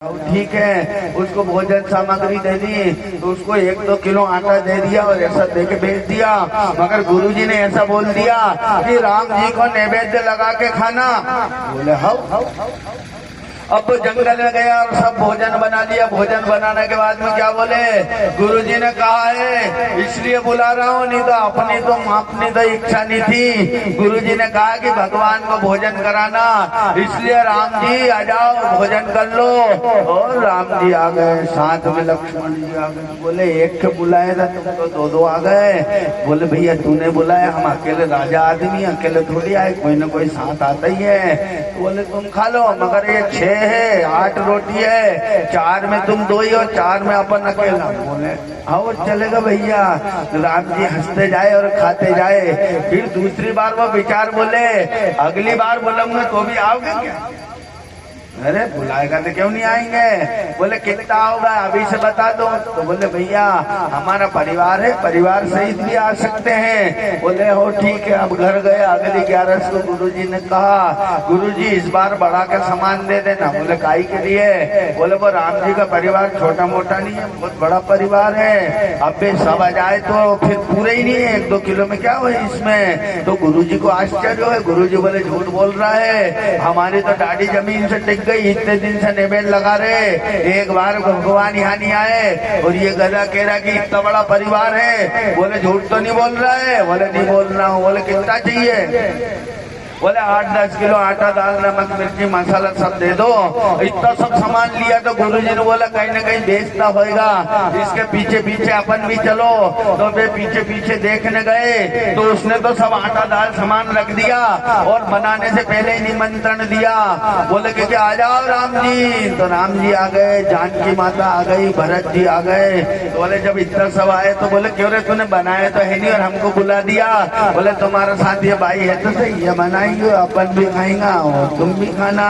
ठीक है, उसको भोजन सामग्री दे दी तो उसको 1-2 किलो आटा दे दिया और ऐसा दे के भेज दिया। मगर गुरुजी ने ऐसा बोल दिया कि राम जी को नैवेद्य लगा के खाना। बोले हाउ। अब तो जंगल में गया और सब भोजन बना लिया। भोजन बनाने के बाद में क्या बोले, गुरुजी ने कहा है इसलिए बुला रहा हूँ, नहीं तो अपनी तो इच्छा नहीं थी। गुरुजी ने कहा कि भगवान को भोजन कराना, इसलिए राम जी आ जाओ भोजन कर लो। और राम जी आ गए, साथ में लक्ष्मण जी आ गए। बोले एक के बुलाए था, तुम तो 2 आ गए। बोले भैया तूने बुलाया, हम अकेले राजा आदमी अकेले थोड़ी आए, कोई ना कोई साथ आता ही है। तो बोले तुम खा लो, मगर ये 6 है, 8 रोटी है, 4 में तुम 2 ही हो, 4 में अपन अकेला। बोले आओ चलेगा भैया। राम जी हंसते जाए और खाते जाए। फिर दूसरी बार वो विचार बोले अगली बार बोलूंगा तो भी आओगे क्या? अरे बुलाएगा तो क्यों नहीं आएंगे? बोले कितना होगा अभी से बता दो। तो बोले भैया हमारा परिवार है, परिवार सहित भी आ सकते हैं। बोले हो ठीक है। अब घर गए, अगली 11 को गुरुजी ने कहा गुरुजी इस बार बढ़ा के सामान दे देना। बोले काई के लिए? बोले वो राम जी का परिवार छोटा मोटा नहीं है, बहुत बड़ा परिवार है। अब भी सब आ जाए तो फिर पूरे ही नहीं है, 1-2 किलो में क्या हो इसमें? तो गुरुजी को आश्चर्य है। गुरुजी बोले झूठ बोल रहा है, हमारी तो दाढ़ी जमीन से टिक गई, इतने दिन से नैवेद्य लगा रहे, एक बार भगवान यहाँ नहीं आए। और ये गधा कह रहा कि इतना बड़ा परिवार है। बोले झूठ तो नहीं बोल रहा है? बोले नहीं बोल रहा हूँ। बोले कितना चाहिए? बोले 8-10 किलो आटा, दाल, नमक, मिर्ची, मसाला सब दे दो। इतना सब सामान लिया तो गुरुजी ने बोला कहीं ना कहीं बेचता होगा, इसके पीछे पीछे अपन भी चलो। तो वे पीछे पीछे देखने गए तो उसने तो सब आटा दाल सामान रख दिया और बनाने से पहले ही निमंत्रण दिया। बोले कि आ जाओ राम जी। तो राम जी आ गए, जानकी माता आ गई, भरत जी आ गए। तो बोले जब इतना सब आए तो बोले क्यों रे तूने बनाया तो है नहीं और हमको बुला दिया? बोले तुम्हारा साथ ये भाई है तो सही है, बनाएंगे अपन भी खाएंगा और तुम भी खाना।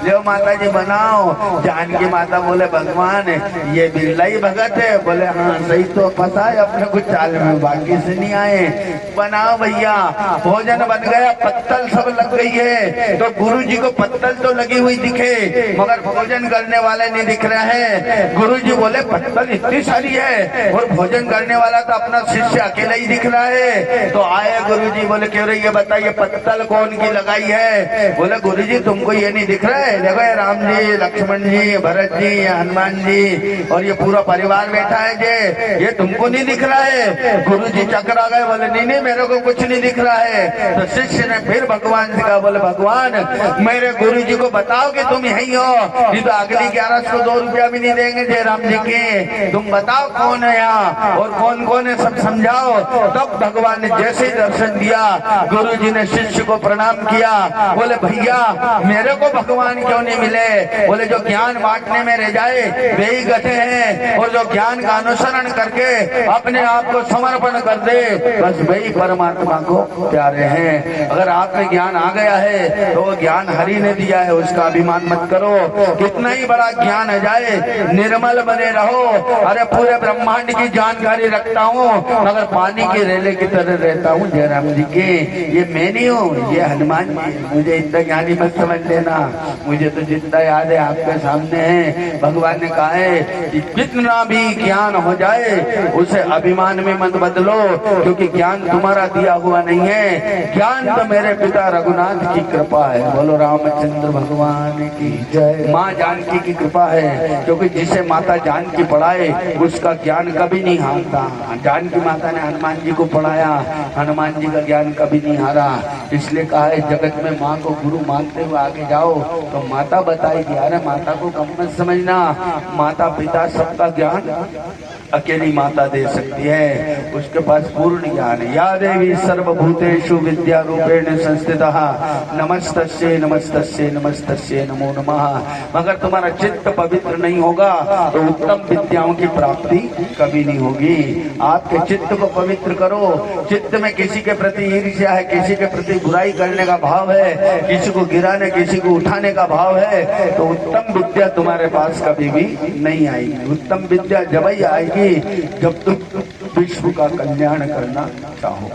ले माता जी बनाओ। जानकी माता बोले भगवान ये बिरला ही भगत है। बोले हाँ सही तो पता है, अपने कुछ चाल में बाकी से नहीं आए। बनाओ भैया। भोजन बन गया, पत्तल सब लग गई है। तो गुरु जी को पत्तल तो लगी हुई दिखे मगर भोजन करने वाले नहीं दिख रहे हैं। गुरु जी बोले पत्तल इतनी सारी है और भोजन करने वाला तो अपना शिष्य अकेला ही दिख रहा है। तो आए गुरु जी, बोले क्यों रही है बताइए पत्तल कौन की लगाई है? बोले गुरु जी तुमको ये नहीं दिख रहा है? देखो ये राम जी, लक्ष्मण जी, भरत जी, हनुमान जी और ये पूरा परिवार बैठा है जे, ये तुमको नहीं दिख रहा है? गुरु जी चकरा गए। बोले नहीं नहीं मेरे को कुछ नहीं दिख रहा है। तो शिष्य ने फिर भगवान से कहा, बोले भगवान मेरे गुरु जी को बताओ कि तुम यही हो, नहीं तो अगली 11 को 2 रुपया भी नहीं देंगे जय राम जी के। तुम बताओ कौन है यहाँ और कौन कौन है, सब समझाओ। तब भगवान ने जैसे ही दर्शन दिया गुरु जी ने शिष्य को प्रणाम किया। बोले भैया मेरे को भगवान क्यों नहीं मिले? बोले जो ज्ञान बांटने में रह जाए वे ही गधे हैं, और जो ज्ञान का अनुसरण करके अपने आप को समर्पण कर दे बस वही परमात्मा को प्यारे हैं। अगर आप में ज्ञान आ गया है तो वो ज्ञान हरि ने दिया है, उसका अभिमान मत करो। कितना ही बड़ा ज्ञान है जाए, निर्मल बने रहो। अरे पूरे ब्रह्मांड की जानकारी रखता हूँ मगर पानी के रेले की तरह रहता हूँ जयराम जी के। ये मैं नहीं हूँ, ये हनुमान जी। मुझे इतना ज्ञानी मत समझ लेना, मुझे तो जितना याद है आपके सामने है। भगवान ने कहा है कि कितना भी ज्ञान हो जाए उसे अभिमान में मत बदलो, क्योंकि ज्ञान तुम्हारा दिया हुआ नहीं है, ज्ञान तो मेरे पिता रघुनाथ की कृपा है। बोलो रामचंद्र भगवान की जय। माँ जानकी की कृपा है, क्योंकि जिसे माता जानकी पढ़ाए उसका ज्ञान कभी नहीं हारता। जानकी माता ने हनुमान जी को पढ़ाया, हनुमान जी का ज्ञान कभी नहीं हारा। इसलिए कहा है जगत में माँ को गुरु मानते हुए आगे जाओ। तो माता बताएगी, अरे माता को कम मत समझना, माता पिता सबका ज्ञान अकेली माता दे सकती है, उसके पास पूर्ण ज्ञान है। या देवी सर्वभूतेषु विद्या रूपेण संस्थितः नमस्तस्यै नमस्तस्यै नमस्तस्यै नमो नमः। मगर तुम्हारा चित्त पवित्र नहीं होगा तो उत्तम विद्याओं की प्राप्ति कभी नहीं होगी। आपके चित्त को पवित्र करो। चित्त में किसी के प्रति ईर्ष्या है, किसी के प्रति बुराई करने का भाव है, किसी को गिराने किसी को उठाने का भाव है, तो उत्तम विद्या तुम्हारे पास कभी भी नहीं आएगी। उत्तम विद्या जब ही आएगी जब तुम विश्व का कल्याण करना चाहो।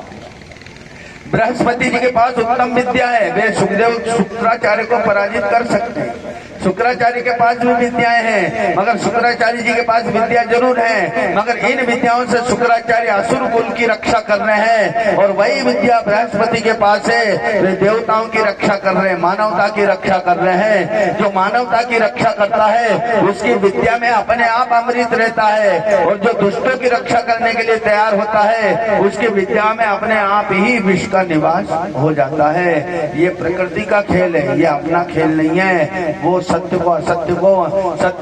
बृहस्पति जी के पास उत्तम विद्या है, वे सुखदेव शुक्राचार्य को पराजित कर सकते हैं। शुक्राचार्य के पास भी विद्याएं हैं, मगर शुक्राचार्य जी के पास विद्या जरूर है, मगर इन विद्याओं से शुक्राचार्य असुर कुल की रक्षा कर रहे हैं, और वही विद्या बृहस्पति के पास है, वे देवताओं की रक्षा कर रहे हैं, मानवता की रक्षा कर रहे हैं। जो मानवता की रक्षा करता है उसकी विद्या में अपने आप अमृत रहता है, और जो दुष्टों की रक्षा करने के लिए तैयार होता है उसकी विद्या में अपने आप ही विष का निवास हो जाता है। ये प्रकृति का खेल है, ये अपना खेल नहीं है। वो सत्य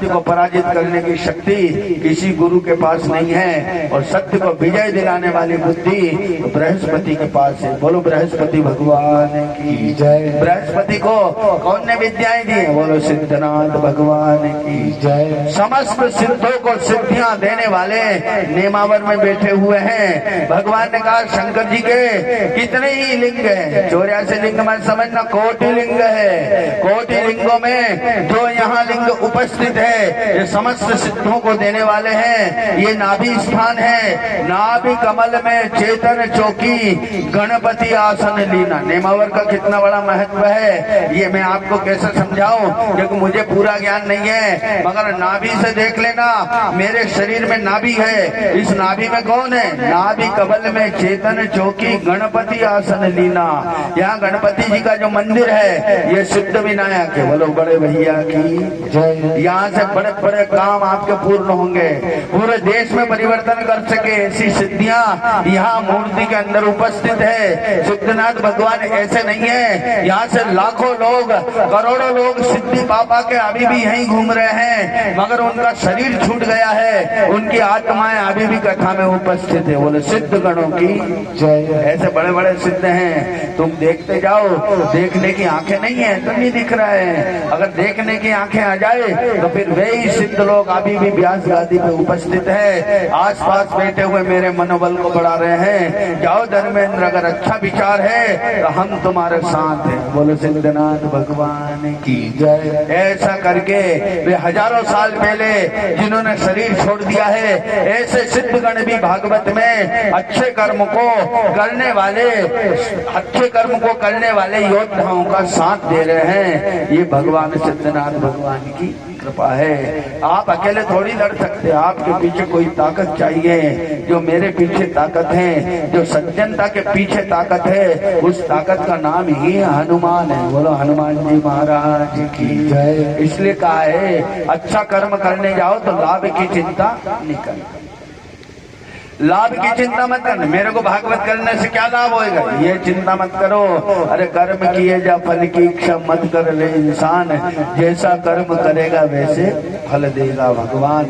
को पराजित करने की शक्ति किसी गुरु के पास नहीं है, और सत्य को विजय दिलाने वाली बुद्धि बृहस्पति के पास है। बोलो बृहस्पति भगवान की जय। बृहस्पति को कौन ने विद्याएं दी? बोलो सिद्धनाथ भगवान की जय। समस्त सिद्धों को सिद्धियां देने वाले नेमावर में बैठे हुए हैं। भगवान ने कहा शंकर जी के कितने ही लिंग है, 84 लिंग में समझना, कोटि लिंग है। कोटि लिंगों में जो यहाँ लिंग उपस्थित है ये समस्त सिद्धों को देने वाले हैं। ये नाभि स्थान है, नाभि कमल में चेतन चौकी गणपति आसन लीना। नेमावर का कितना बड़ा महत्व है ये मैं आपको कैसे समझाऊं, क्योंकि मुझे पूरा ज्ञान नहीं है, मगर नाभि से देख लेना, मेरे शरीर में नाभि है। इस नाभि में कौन है? नाभि कमल में चेतन चौकी गणपति आसन लीना। यहाँ गणपति जी का जो मंदिर है ये सिद्ध विनायक है। बोलो बड़े भैया की जय। यहाँ से बड़े बड़े काम आपके पूर्ण होंगे, पूरे देश में परिवर्तन कर सके ऐसी सिद्धियां यहाँ मूर्ति के अंदर उपस्थित है। सिद्धनाथ भगवान ऐसे नहीं है, यहाँ से लाखों लोग, करोड़ों लोग सिद्धि पापा के अभी भी यहीं घूम रहे हैं, मगर उनका शरीर छूट गया है, उनकी आत्माएं अभी भी कथा में उपस्थित है। बोले सिद्ध गणों की जय। ऐसे बड़े बड़े सिद्ध हैं, तुम देखते जाओ। देखने की आंखें नहीं है तो नहीं दिख रहा है, अगर देखने की आंखें आ जाए तो फिर वे ही सिद्ध लोग अभी भी व्यास गादी पे उपस्थित है, आसपास बैठे हुए मेरे मनोबल को बढ़ा रहे हैं। जाओ धर्मेंद्र, अगर अच्छा विचार है तो हम तुम्हारे साथ हैं। बोलो सिद्धनाथ भगवान की जय। ऐसा करके वे हजारों साल पहले जिन्होंने शरीर छोड़ दिया है, ऐसे सिद्धगण भी भागवत में अच्छे कर्म को करने वाले योद्धाओं का साथ दे रहे हैं। ये भगवान सिद्धनाथ भगवान की कृपा है। आप अकेले थोड़ी लड़ सकते, आपके पीछे कोई ताकत चाहिए। जो मेरे पीछे ताकत है, जो सज्जनता के पीछे ताकत है, उस ताकत का नाम ही हनुमान है। बोलो हनुमान जी महाराज की जय। इसलिए कहा है अच्छा कर्म करने जाओ तो लाभ की चिंता नहीं करना। लाभ की चिंता मत करना, मेरे को भागवत करने से क्या लाभ होएगा ये चिंता मत करो। अरे कर्म किए जा फल की इच्छा मत कर ले इंसान, जैसा कर्म करेगा वैसे फल देगा भगवान।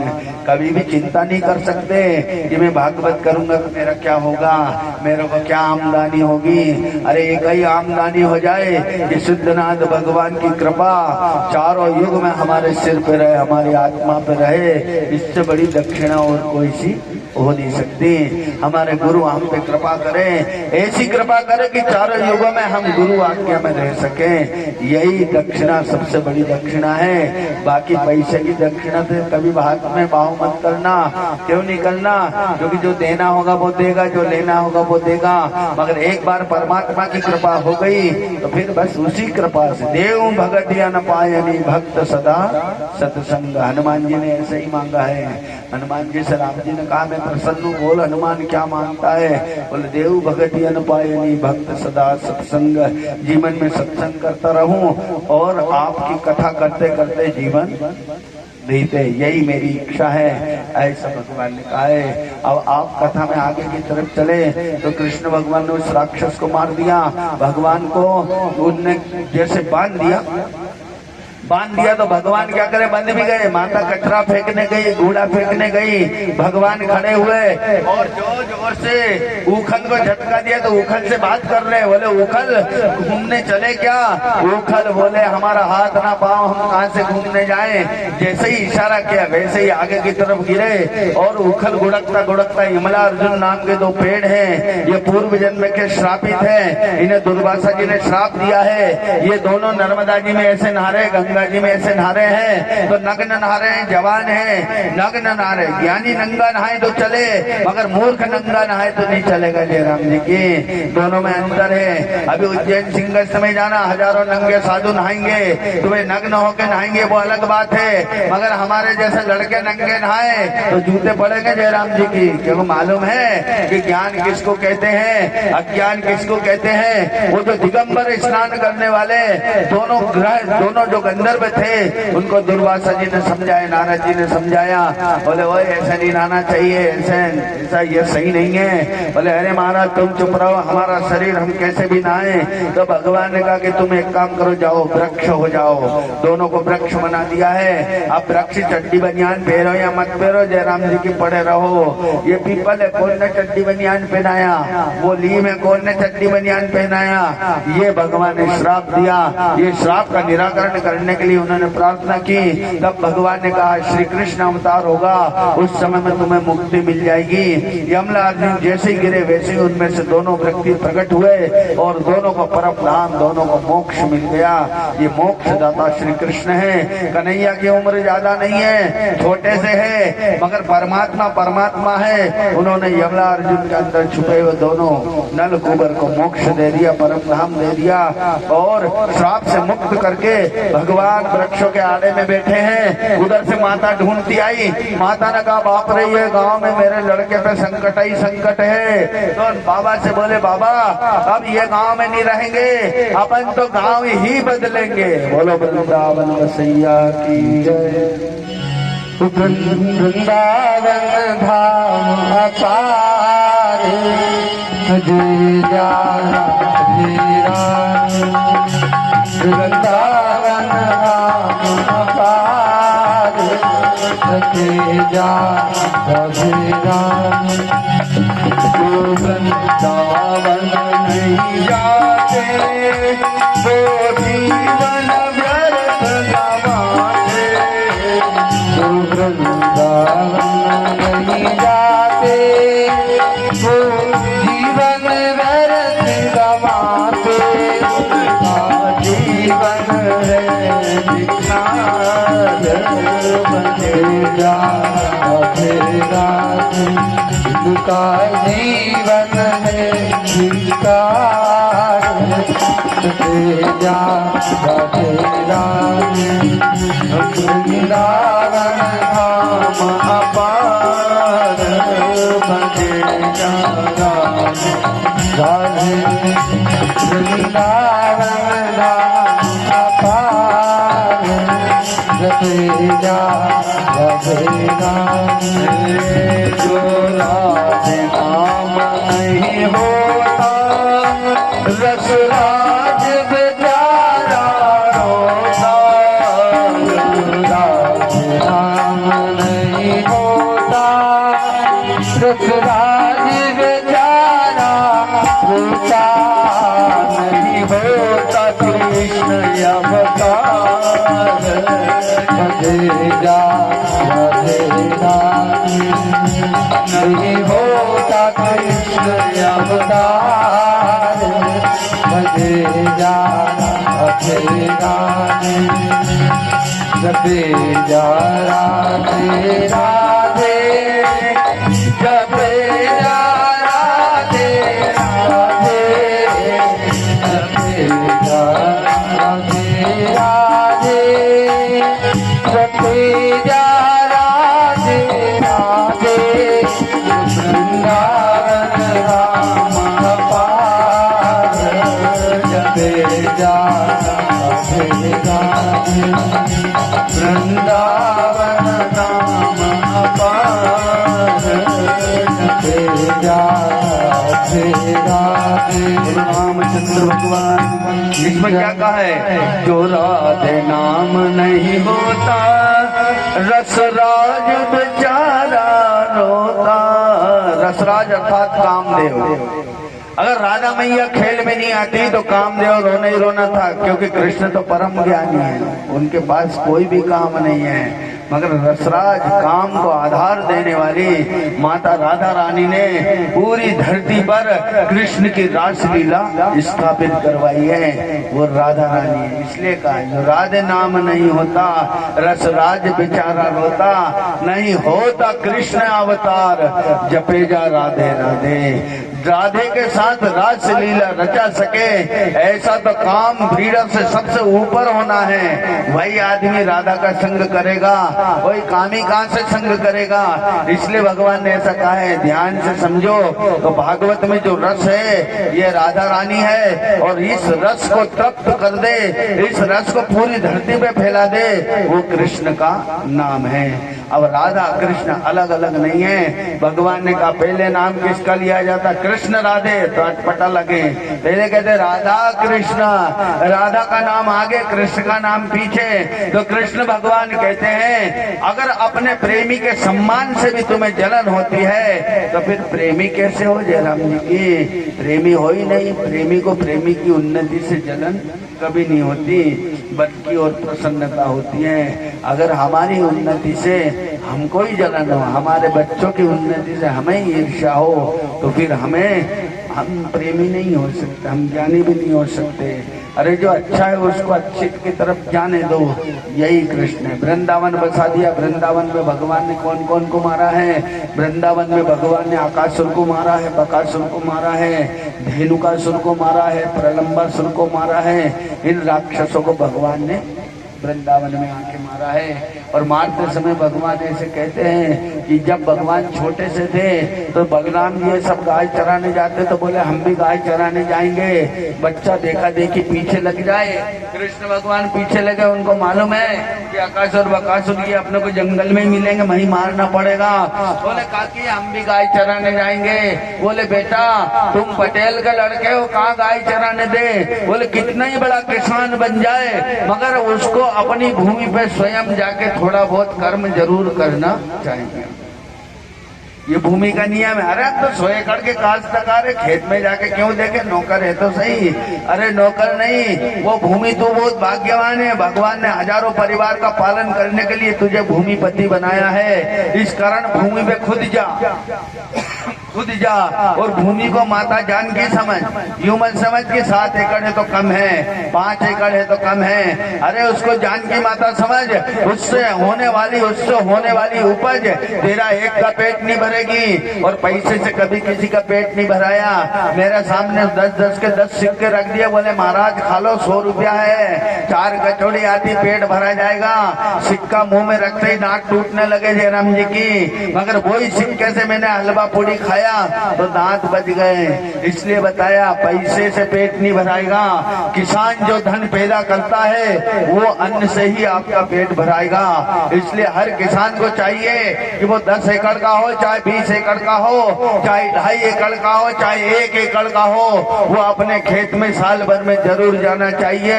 कभी भी चिंता नहीं कर सकते कि मैं भागवत करूंगा तो मेरा क्या होगा, मेरे को क्या आमदनी होगी। अरे एक ही आमदनी हो जाए कि सिद्धनाथ भगवान की कृपा चारों युग में हमारे सिर पे रहे, हमारी आत्मा पे रहे, इससे बड़ी दक्षिणा और कोई सी हो नहीं सकती। हमारे गुरु हम पे कृपा करें, ऐसी कृपा करें कि चारों युगों में हम गुरु आज्ञा में रह सकें। यही दक्षिणा सबसे बड़ी दक्षिणा है। बाकी पैसे की दक्षिणा से कभी हाथ में भाव मत करना। क्यों नहीं करना? क्योंकि जो देना होगा वो देगा, जो लेना होगा वो देगा। मगर एक बार परमात्मा की कृपा हो गई तो फिर बस उसी कृपा से देव भगत न पायनी भक्त सदा सत्संग। हनुमान जी ने ऐसे ही मांगा है। हनुमान जी से राम जी ने कहा मैं प्रसन्न हूँ। बोल हनुमान क्या मांगता है? बोले देव भगति अनपायनी भक्त सदा सत्संग। जीवन में सत्संग करता रहूं और आपकी कथा करते करते जीवन बीते, यही मेरी इच्छा है। ऐसा भगवान ने कहा है। अब आप कथा में आगे की तरफ चले तो कृष्ण भगवान ने उस राक्षस को मार दिया। भगवान को उनने जैसे बांध दिया तो भगवान क्या करे, बंद भी गए। माता कचरा फेंकने गई, घूड़ा फेंकने गई, भगवान खड़े हुए और जोर जोर से उखल को झटका दिया तो उखल से बात कर रहे। बोले उखल घूमने चले क्या? उखल बोले हमारा हाथ ना पाओ, हम कहाँ से घूमने जाएं। जैसे ही इशारा किया वैसे ही आगे की तरफ गिरे और उखल गुड़कता गुड़कता यमला अर्जुन नाम के दो पेड़ हैं, ये पूर्व जन्म के श्रापित है, इन्हें दुर्वासा जी ने श्राप दिया है। ये दोनों नर्मदा जी में ऐसे नहा रहे, गंगा गंगा जी में ऐसे नहा रहे हैं तो नग्न नहा रहे हैं, जवान है नग्न नहा रहे। ज्ञानी नंगा नहाए तो चले, मगर मूर्ख नंगा नहाए तो नहीं चलेगा जयराम जी की। दोनों में अंतर है। अभी उज्जैन सिंहस्थ में जाना, हजारों नंगे साधु नहाएंगे, तुम्हें नग्न होकर नहाएंगे वो अलग बात है, मगर हमारे जैसे लड़के नंगे नहाए तो जूते पड़ेंगे जयराम जी की। क्योंकि मालूम है कि ज्ञान किसको कहते हैं, अज्ञान किसको कहते हैं। वो जो दिगंबर स्नान करने वाले दोनों ग्रह, दोनों जो गंधर्व थे, उनको दुर्वासा जी ने समझाया, नारद जी ने समझाया। बोले वो ऐसा नहीं नहाना चाहिए, ऐसा ये सही नहीं है। बोले अरे महाराज तुम चुप रहो, हमारा शरीर हम कैसे भी नहाए। तो भगवान ने कहा कि तुम एक काम करो, जाओ वृक्ष हो जाओ। दोनों को वृक्ष बना दिया है। अब वृक्ष चड्डी बनियान पहनो या मत पहनो, जयराम जी की पड़े रहो। ये पीपल है, कौन ने चड्डी बनियान पहनाया? वो नीम है, कौन ने चड्डी बनियान पहनाया? ये भगवान ने श्राप दिया। ये श्राप का निराकरण करने के लिए उन्होंने प्रार्थना की। तब भगवान ने कहा श्री कृष्ण अवतार होगा, उस समय में तुम्हें मुक्ति मिल जाएगी। यमराज जैसे ही गिरे वैसे ही उनमें से दोनों व्यक्ति प्रकट हुए और दोनों को परम धाम, दोनों को मोक्ष मिल गया। ये मोक्ष दाता श्री कृष्ण है। कन्हैया की उम्र ज्यादा नहीं है, छोटे से है, मगर परमात्मा परमात्मा है। उन्होंने यमला अर्जुन के अंदर छुपे हुए दोनों नल कुबर को मोक्ष दे दिया, परम धाम दे दिया और श्राप से मुक्त करके भगवान वृक्षों के आड़े में बैठे हैं। उधर से माता ढूंढती आई। माता ने कहा बाप रे ये गांव में मेरे लड़के पे संकट ही संकट है। तो बाबा से बोले बाबा अब ये गांव में नहीं रहेंगे, अपन तो गांव ही बदलेंगे। बोलो वृंदावन वसैया की जय। वृंदावन धाम अपार जय जाना तेरा। वृंदावन धाम अपार जय जाना तेरा। वृंदावन नहीं जाते वो जीवन व्यर्थ गवाते। वृंदावन नहीं जाते वो जीवन व्यर्थ गवाते। जीवन है भिखार बने जा तेरा। का जीवन है भिखार बने जा तेरा। वृंदावन धाम अपार बने जा राधे। वृंदावन धाम अपार बने जा जो राधे नाम नहीं होता रसराज बेचारा रोता। राधे नाम नहीं होता रसराज बेचारा रोता। नहीं होता कृष्ण अवतार बने जा नहीं होता कृष्ण अवतार बने जा तेरा। जपे जा राधे राधे, जपे जा राधे राधे, जपे जा राधे राधे, जपे जा वृंदावन नाम अपार रामचंद्र भगवान इसमें क्या कहा है? जो राधे नाम नहीं होता रसराज बेचारा रोता। रसराज अर्थात कामदेव। अगर राधा मैया खेल में नहीं आती तो कामदेव रोना ही रोना था, क्योंकि कृष्ण तो परम ज्ञानी है, उनके पास कोई भी काम नहीं है। मगर रसराज काम को आधार देने वाली माता राधा रानी ने पूरी धरती पर कृष्ण की रासलीला स्थापित करवाई है, वो राधा रानी है। इसलिए कहा जो राधे नाम नहीं होता रसराज बेचारा रोता, नहीं होता कृष्ण अवतार जपे जा राधे राधे। राधे के साथ रासलीला रचा सके ऐसा तो काम भीड़ से सबसे ऊपर होना है। वही आदमी राधा का संग करेगा, वही कामी कहाँ से संग करेगा। इसलिए भगवान ने ऐसा कहा है, ध्यान से समझो। तो भागवत में जो रस है ये राधा रानी है, और इस रस को तृप्त कर दे, इस रस को पूरी धरती पे फैला दे, वो कृष्ण का नाम है। अब राधा कृष्ण अलग अलग नहीं है। भगवान ने कहा पहले नाम किसका लिया जाता, कृष्ण राधे, तो अटपटा लगे। पहले कहते राधा कृष्ण, राधा का नाम आगे कृष्ण का नाम पीछे। तो कृष्ण भगवान कहते हैं अगर अपने प्रेमी के सम्मान से भी तुम्हें जलन होती है तो फिर प्रेमी कैसे हो जयराम जी की? प्रेमी हो ही नहीं। प्रेमी को प्रेमी की उन्नति से जलन कभी नहीं होती, बल्कि और प्रसन्नता होती है। अगर हमारी उन्नति से हमको ही जलन हो, हमारे बच्चों की उन्नति से हमें ही ईर्ष्या हो, तो फिर हम प्रेमी नहीं हो सकते, हम ज्ञानी भी नहीं हो सकते। अरे जो अच्छा है उसको अच्छे की तरफ जाने दो, यही कृष्ण है। वृंदावन बसा दिया। वृंदावन में भगवान ने कौन कौन को मारा है? वृंदावन में भगवान ने आकासुर को मारा है, बकासुर को मारा है, धेनुकासुर को मारा है, प्रलंबासुर को मारा है। इन राक्षसों को भगवान ने वृंदावन में आके मारा है। और मारते समय भगवान ऐसे कहते हैं कि जब भगवान छोटे से थे तो बलराम जी सब गाय चराने जाते तो बोले हम भी गाय चराने जाएंगे। बच्चा देखा देखी पीछे लग जाए, कृष्ण भगवान पीछे लगे। उनको मालूम है कि आकासुर बकासुर ये अपने को जंगल में मिलेंगे, वहीं मारना पड़ेगा। बोले काकी हम भी गाय चराने जाएंगे। बोले बेटा तुम पटेल के लड़के हो, कहाँ गाय चराने दे? बोले कितना ही बड़ा किसान बन जाए मगर उसको अपनी भूमि पे स्वयं जाके थोड़ा बहुत कर्म जरूर करना चाहिए। ये भूमि का नियम है। अरे तो 100 एकड़ के काश्तकार है, खेत में जाके क्यों देखे? नौकर है तो सही। अरे नौकर नहीं, वो भूमि तो बहुत भाग्यवान है। भगवान ने हजारों परिवार का पालन करने के लिए तुझे भूमिपति बनाया है। इस कारण भूमि पे खुद जा और भूमि को माता जानकी समझ। यूं मत समझ कि 7 एकड़ है तो कम है, 5 एकड़ है तो कम है। अरे उसको जानकी माता समझ। उससे होने वाली उपज तेरा एक का पेट नहीं भरेगी। और पैसे से कभी किसी का पेट नहीं भराया। मेरे सामने 10-10 के 10 सिक्के रख दिए, बोले महाराज खा लो, 100 रुपया है, 4 कचौड़ी आती, पेट भरा जाएगा। सिक्का मुंह में रखते ही दांत टूटने लगे जयराम जी की। मगर वही सिक्के से मैंने हलवा पूड़ी खाया तो दांत बच गए। इसलिए बताया पैसे से पेट नहीं भराएगा। किसान जो धन पैदा करता है वो अन्न से ही आपका पेट भराएगा। इसलिए हर किसान को चाहिए कि वो 10 एकड़ का हो, चाहे 20 एकड़ का हो, चाहे 2.5 एकड़ का हो, चाहे 1 एकड़ का हो, वो अपने खेत में साल भर में जरूर जाना चाहिए।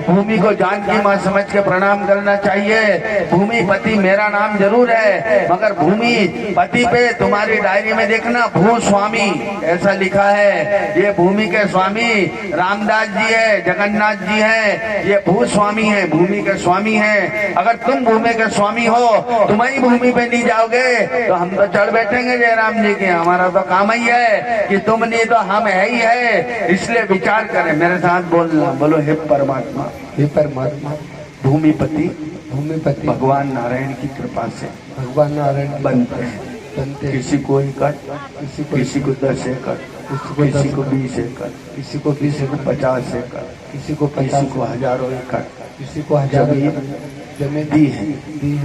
भूमि को जानकी माँ समझ के प्रणाम करना चाहिए। भूमिपति मेरा नाम जरूर है मगर भूमि पति पे तुम्हारी डायरी में देखना भूस्वामी ऐसा लिखा है। ये भूमि के स्वामी रामदास जी है, जगन्नाथ जी है, ये भूस्वामी है, भूमि के स्वामी है। अगर तुम भूमि के स्वामी हो, तुम्हारी भूमि पे नहीं जाओगे तो हम तो चढ़ बैठेंगे जयराम जी के। हमारा तो काम ही है कि तुम नहीं तो हम है ही है। इसलिए विचार करें, मेरे साथ बोलना, बोलो हे परमात्मा, हे परमात्मा। भूमिपति भगवान नारायण की कृपा से बनते हैं। हैं। किसी को एकड़, किसी को 10 एकड़, किसी को 20 एकड़, किसी को 20 एकड़, 50 एकड़, किसी को 50, हजारों एकड़, किसी को हजारों जमीन दी है।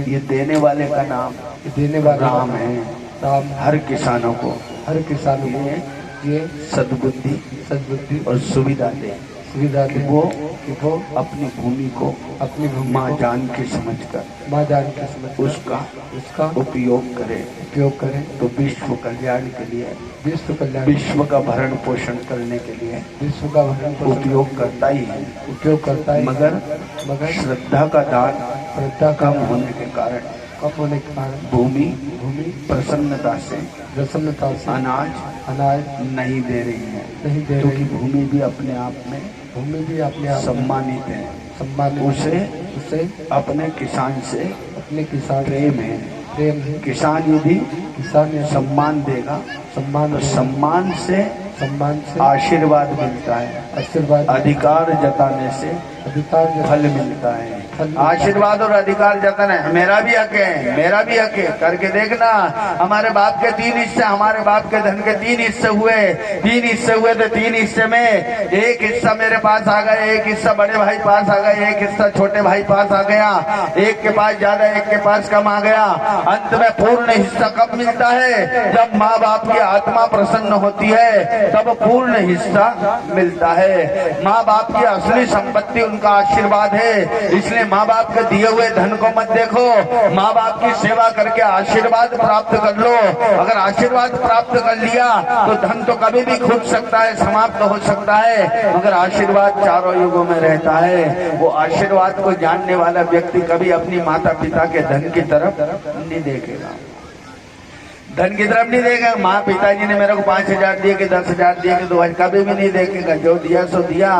ये देने वाले का नाम राम है। राम हर किसानों को ये सद्बुद्धि और सुविधा दे कि वो अपनी भूमि को माँ जान के समझकर उसका उपयोग करे तो विश्व कल्याण के लिए, विश्व का भरण पोषण करने के लिए उपयोग करता ही है। मगर श्रद्धा का दान कम होने के कारण भूमि प्रसन्नता से अनाज नहीं दे रही है। क्योंकि भूमि भी अपने आप में सम्मानित है। उसे अपने किसान से अपने किसान प्रेम है। प्रेम है। किसान यदि किसान ने सम्मान देगा सम्मान तो सम्मान से आशीर्वाद मिलता है, आशीर्वाद अधिकार जताने से अधिकार फल मिलता है। फल आशीर्वाद और अधिकार जताना है, मेरा भी हक है, मेरा भी हक है, करके देखना। हमारे बाप के 3 हिस्से, हमारे बाप के धन के 3 हिस्से हुए, 3 हिस्से हुए तो 3 हिस्से में एक हिस्सा मेरे पास आ गया, एक हिस्सा बड़े भाई पास आ गया, एक हिस्सा छोटे भाई पास आ गया, एक के पास ज्यादा एक के पास कम आ गया। अंत में पूर्ण हिस्सा कब मिलता है? जब माँ बाप की आत्मा प्रसन्न होती है तब पूर्ण हिस्सा मिलता है। माँ बाप की असली संपत्ति उनका आशीर्वाद है, इसलिए माँ बाप के दिए हुए धन को मत देखो, माँ बाप की सेवा करके आशीर्वाद प्राप्त कर लो। अगर आशीर्वाद प्राप्त कर लिया तो धन तो कभी भी खुद सकता है, समाप्त हो सकता है, मगर आशीर्वाद चारों युगों में रहता है। वो आशीर्वाद को जानने वाला व्यक्ति कभी अपनी माता पिता के धन की तरफ नहीं देखेगा, धन की तरफ नहीं देगा। माँ पिताजी ने मेरे को 5,000 दिए कि 10,000 दिए कि 2,000, कभी भी नहीं देखेगा। जो दिया सो दिया।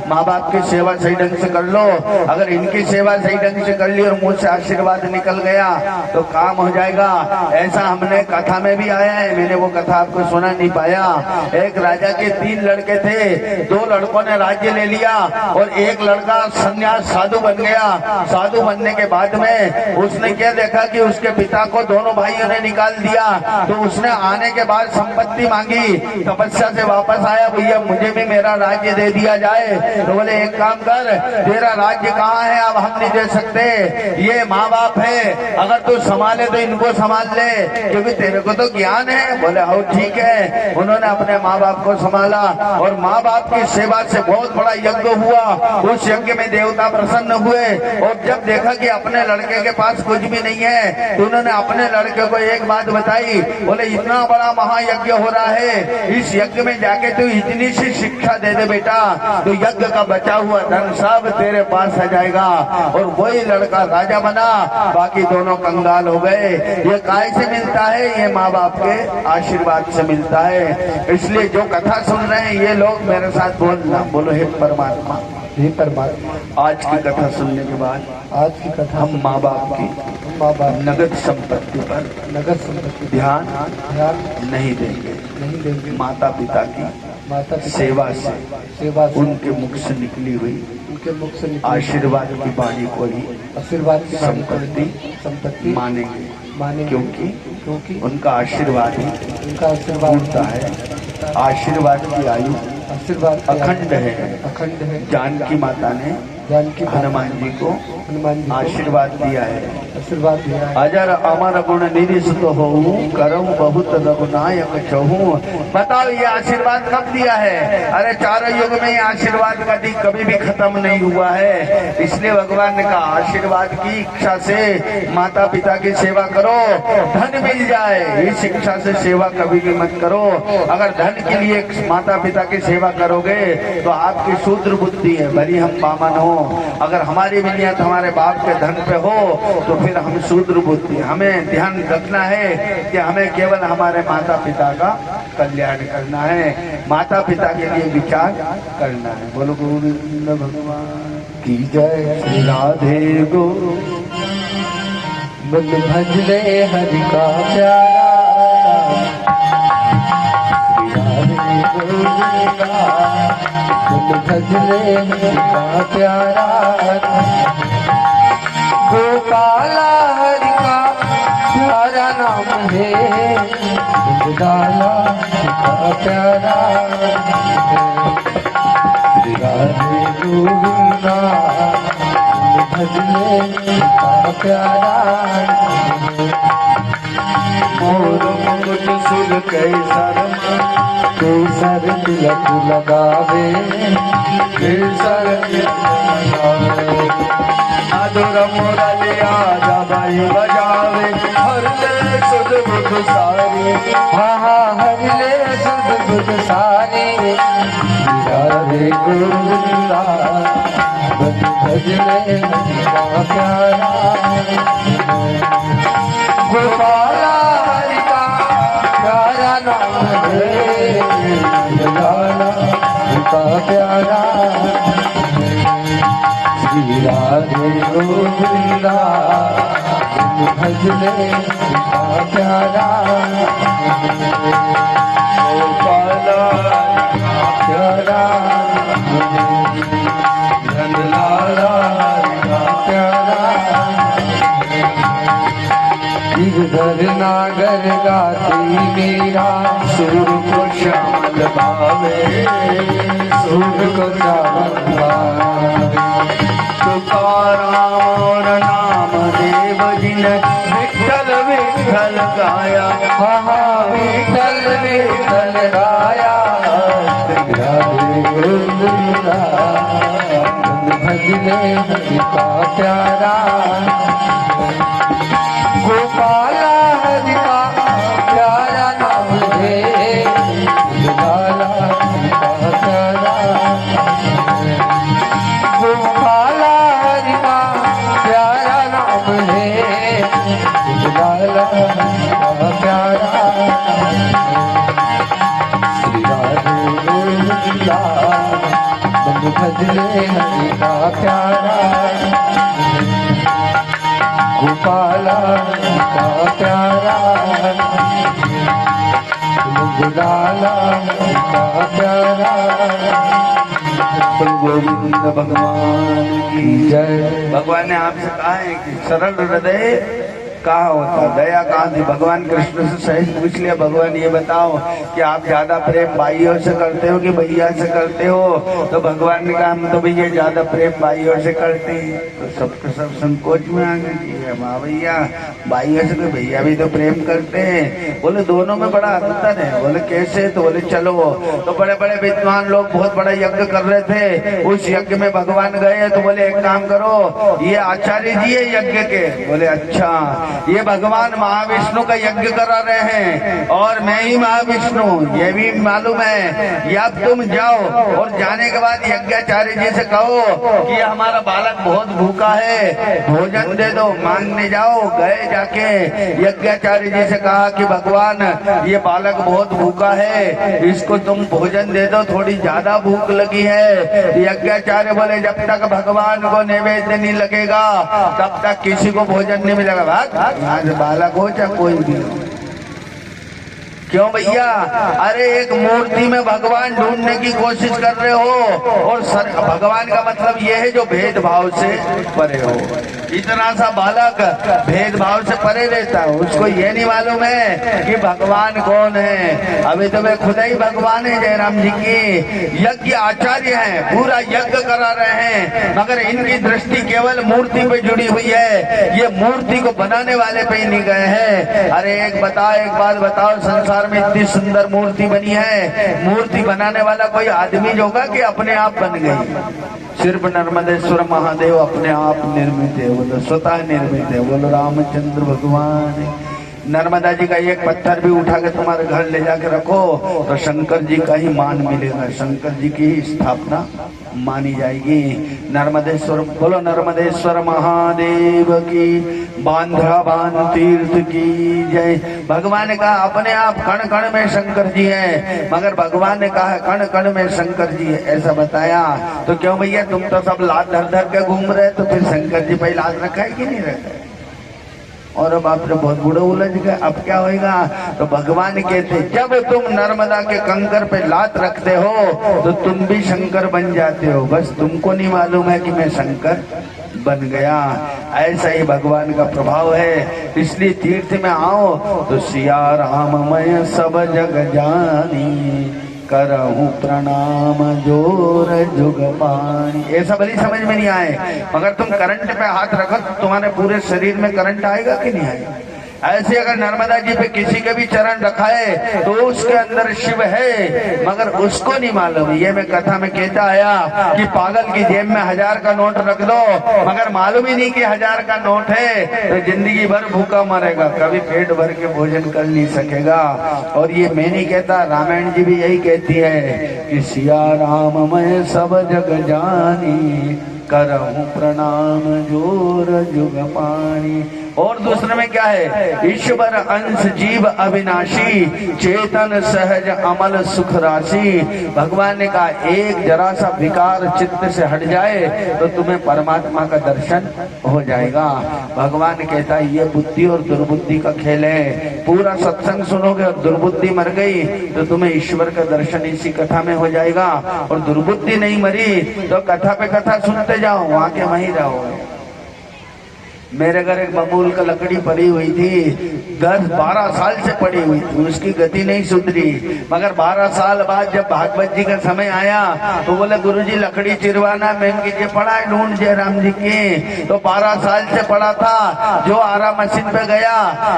माँ बाप की सेवा सही ढंग से कर लो। अगर इनकी सेवा सही ढंग से कर ली और मुझसे आशीर्वाद निकल गया तो काम हो जाएगा। ऐसा हमने कथा में भी आया है, मैंने वो कथा आपको सुना नहीं पाया। एक राजा के 3 लड़के थे, 2 लड़कों ने राज्य ले लिया और एक लड़का सन्यास साधु बन गया। साधु बनने के बाद में उसने क्या देखा कि उसके पिता को दोनों भाइयों ने निकाल दिया, तो उसने आने के बाद संपत्ति मांगी, तपस्या से वापस आया, भैया मुझे भी मेरा राज्य दे दिया जाए। तो बोले एक काम कर, तेरा राज्य कहाँ है, अब हम नहीं दे सकते, ये माँ बाप है, अगर तू संभाले तो इनको संभाल ले, क्योंकि तेरे को तो ज्ञान है। बोले हाँ ठीक है। उन्होंने अपने माँ बाप को संभाला और माँ बाप की सेवा से बहुत बड़ा यज्ञ हुआ। उस यज्ञ में देवता प्रसन्न हुए और जब देखा कि अपने लड़के के पास कुछ भी नहीं है तो उन्होंने अपने लड़के को एक बात बताई। बोले इतना बड़ा महायज्ञ हो रहा है, इस यज्ञ में जाके तू इतनी सी शिक्षा दे दे बेटा, तो यज्ञ का बचा हुआ धन सब तेरे पास आ जाएगा। और वही लड़का राजा बना, बाकी दोनों कंगाल हो गए। ये काय से मिलता है? ये माँ बाप के आशीर्वाद से मिलता है। इसलिए जो कथा सुन रहे हैं ये लोग मेरे साथ बोलना, बोलो हे परमात्मा, हे परमात्मा। आज की कथा सुनने के बाद आज की कथा हम माँ बाप की नगद संपत्ति पर ध्यान नहीं देंगे। माता पिता की सेवा से उनके मुख से निकली हुई आशीर्वाद की वाणी को ही संपत्ति मानेंगे, क्योंकि उनका आशीर्वाद ही होता है। आशीर्वाद की आयु अखंड है। जानकी माता ने हनुमान जी को आशीर्वाद दिया है। अजर अमर गुण निधि सुत होऊं, करऊं बहुत रघुनायक चहूं। बताओ ये आशीर्वाद कब दिया है? अरे चारों युग में ये आशीर्वाद कभी भी खत्म नहीं हुआ है। इसलिए भगवान ने कहा आशीर्वाद की इच्छा से माता पिता की सेवा करो, धन मिल जाए। इस इच्छा से सेवा कभी भी मत करो। अगर धन के लिए माता पिता की सेवा करोगे तो आपकी शूद्र बुद्धि है, भली हम बामन हो। अगर हमारी नियत हमारे बाप के धन पे हो तो फिर हम शूद्र बुद्धि। हमें ध्यान रखना है कि हमें केवल हमारे माता पिता का कल्याण करना है, माता पिता के लिए विचार करना है। बोलो गोविंद भगवान की जय। राधे गो भजले हरि का प्यारा, भजले हरि का प्यारा, गोपाला हरि का प्यारा नाम है, गोपाला का प्यारा। राधे गोविंदा भजले का प्यारा। मोर मुकुट सुर कैसर केसर तिलक लगावे, केसर लगावे। मधुर मुरलिया जबाई बजावे, हरले सुध बुध सारी। हरले सुध बुध सारी। राधे गोविंदा भजले का प्यारा, गोपाला हरि का प्यारा नाम है, गोपाला का प्यारा। श्री राधे गोविंदा भजले का प्यारा गोपाला प्यारा नंदलाला प्यारा गिरधर नागर गाती मीरा सुर को श्यामल भावे सुर को चावल तुकाराम और नाम देव जिन विठ्ठल विठ्ठल गाया हा विठल विठल गाया भजले हरि का प्यारा गोपाला हरि का प्यारा नाम है गोपाला हरि का प्यारा गोपाला हरि का प्यारा नाम है गोपाला हरि का प्यारा श्री राधे बंद भजले हरि का प्यारा गोपाला का प्यारा गुलाला का प्यारा गोविंद भगवान की जय। भगवान ने आपसे कहा है कि सरल हृदय कहा होता, दया कहाँ थी? भगवान कृष्ण से सही पूछ लिया, भगवान ये बताओ कि आप ज्यादा प्रेम भाइयों से करते हो कि भैया से करते हो? तो भगवान ने कहा हम तो भैया ज्यादा प्रेम भाइयों से करते हैं। तो सबके सब संकोच में आ गए, माँ भैया भाइयों से तो भैया भी तो प्रेम करते हैं। बोले दोनों में बड़ा अंतर है। बोले कैसे? तो बोले चलो, तो बड़े बड़े विद्वान लोग बहुत बड़ा यज्ञ कर रहे थे, उस यज्ञ में भगवान गए तो बोले एक काम करो, ये आचार्य जी है यज्ञ के। बोले अच्छा, ये भगवान महाविष्णु का यज्ञ करा रहे हैं और मैं ही महाविष्णु, ये भी मालूम है। या तुम जाओ और जाने के बाद यज्ञाचार्य जी से कहो कि हमारा बालक बहुत भूखा है, भोजन दे दो। मांगने जाओ, गए जाके यज्ञाचार्य जी से कहा कि भगवान ये बालक बहुत भूखा है, इसको तुम भोजन दे दो, थोड़ी ज्यादा भूख लगी है। यज्ञाचार्य बोले जब तक भगवान को नैवेद्य नहीं लगेगा तब तक किसी को भोजन नहीं मिलेगा। आज बालक हो चाहे कोई भी हो, क्यों भैया? अरे एक मूर्ति में भगवान ढूंढने की कोशिश कर रहे हो और भगवान का मतलब ये है जो भेदभाव से परे हो। इतना सा बालक भेदभाव से परे रहता है, उसको ये नहीं मालूम है कि भगवान कौन है। अभी तो वे खुद ही भगवान है। जयराम जी की यज्ञ आचार्य हैं, पूरा यज्ञ करा रहे हैं, मगर इनकी दृष्टि केवल मूर्ति पे जुड़ी हुई है, ये मूर्ति को बनाने वाले पे ही नहीं गए हैं। अरे एक बात बताओ, संसार में इतनी सुंदर मूर्ति बनी है, मूर्ति बनाने वाला कोई आदमी जो होगा कि अपने आप बन गई? सिर्फ नर्मदेश्वर महादेव अपने आप निर्मित है, बोलो स्वतः निर्मित है। बोलो रामचंद्र भगवान। नर्मदा जी का एक पत्थर भी उठा के तुम्हारे घर ले जाके रखो तो शंकर जी का ही मान मिलेगा, शंकर जी की ही स्थापना मानी जाएगी। नर्मदेश्वर, बोलो नर्मदेश्वर महादेव की, बांद्रा बान तीर्थ की जय। भगवान ने कहा अपने आप कण कण में शंकर जी है, मगर भगवान ने कहा कण कण में शंकर जी है, ऐसा बताया। तो क्यों भैया तुम तो सब लात धर धर के घूम रहे, तो फिर शंकर जी पे लात रखा है कि नहीं रखा है? और अब आप तो बहुत बूढ़े उलझ गए, अब क्या होएगा? तो भगवान कहते जब तुम नर्मदा के कंकर पे लात रखते हो तो तुम भी शंकर बन जाते हो, बस तुमको नहीं मालूम है कि मैं शंकर बन गया। ऐसा ही भगवान का प्रभाव है। इसलिए तीर्थ में आओ तो सिया राम मैं सब जग जानी, करहूं प्रणाम जोर जुग पानी। ऐसा भली समझ में नहीं आए, मगर तुम करंट पे हाथ रखो तो तुम्हारे पूरे शरीर में करंट आएगा कि नहीं आएगा? ऐसे अगर नर्मदा जी पे किसी के भी चरण रखाए तो उसके अंदर शिव है, मगर उसको नहीं मालूम। ये मैं कथा में कहता आया कि पागल की जेब में 1000 का नोट रख दो, मगर मालूम ही नहीं कि 1000 का नोट है, तो जिंदगी भर भूखा मरेगा, कभी पेट भर के भोजन कर नहीं सकेगा। और ये मैं नहीं कहता, रामायण जी भी यही कहती है कि सिया राम मैं सब जग जानी, करहूं प्रणाम जोर जुग पानी। और दूसरे में क्या है, ईश्वर अंश जीव अविनाशी चेतन सहज अमल सुख राशि। भगवान ने कहा एक जरा सा विकार चित्त से हट जाए तो तुम्हें परमात्मा का दर्शन हो जाएगा। भगवान कहता है ये बुद्धि और दुर्बुद्धि का खेल है। पूरा सत्संग सुनोगे और दुर्बुद्धि मर गई तो तुम्हें ईश्वर का दर्शन इसी कथा में हो जाएगा, और दुर्बुद्धि नहीं मरी तो कथा पे कथा सुनते जाओ, वहां के वहीं रहो। मेरे घर एक बबूल का लकड़ी पड़ी हुई थी, 10-12 साल से पड़ी हुई थी, उसकी गति नहीं सुधरी। मगर 12 साल बाद जब भागवत जी का समय आया तो बोले गुरुजी लकड़ी चिरवाना, मैं कीजिए पड़ा है ढूंढ जयराम जी की। तो 12 साल से पड़ा था, जो आरा मशीन पे गया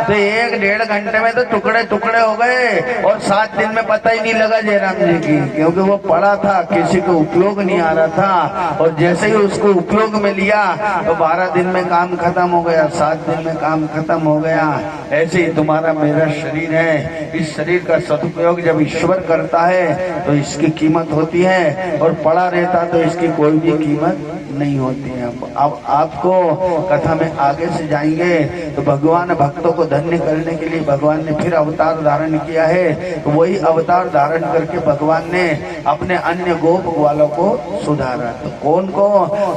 तो 1-1.5 घंटे में तो टुकड़े टुकड़े हो गए, और 7 दिन में पता ही नहीं लगा जयराम जी की, क्योंकि वो पड़ा था, किसी को उपयोग नहीं आ रहा था। और जैसे ही उसको उपयोग में लिया तो 12 दिन में काम खत्म हो गया, 7 दिन में काम खत्म हो गया। ऐसे ही तुम्हारा मेरा शरीर है, इस शरीर का सदुपयोग जब ईश्वर करता है तो इसकी कीमत होती है, और पड़ा रहता तो इसकी कोई भी कीमत नहीं होती है। अब आपको कथा में आगे से जाएंगे तो भगवान भक्तों को धन्य करने के लिए भगवान ने फिर अवतार धारण किया है। तो वही अवतार धारण करके भगवान ने अपने अन्य गोप वालों को सुधारा। तो कौन को?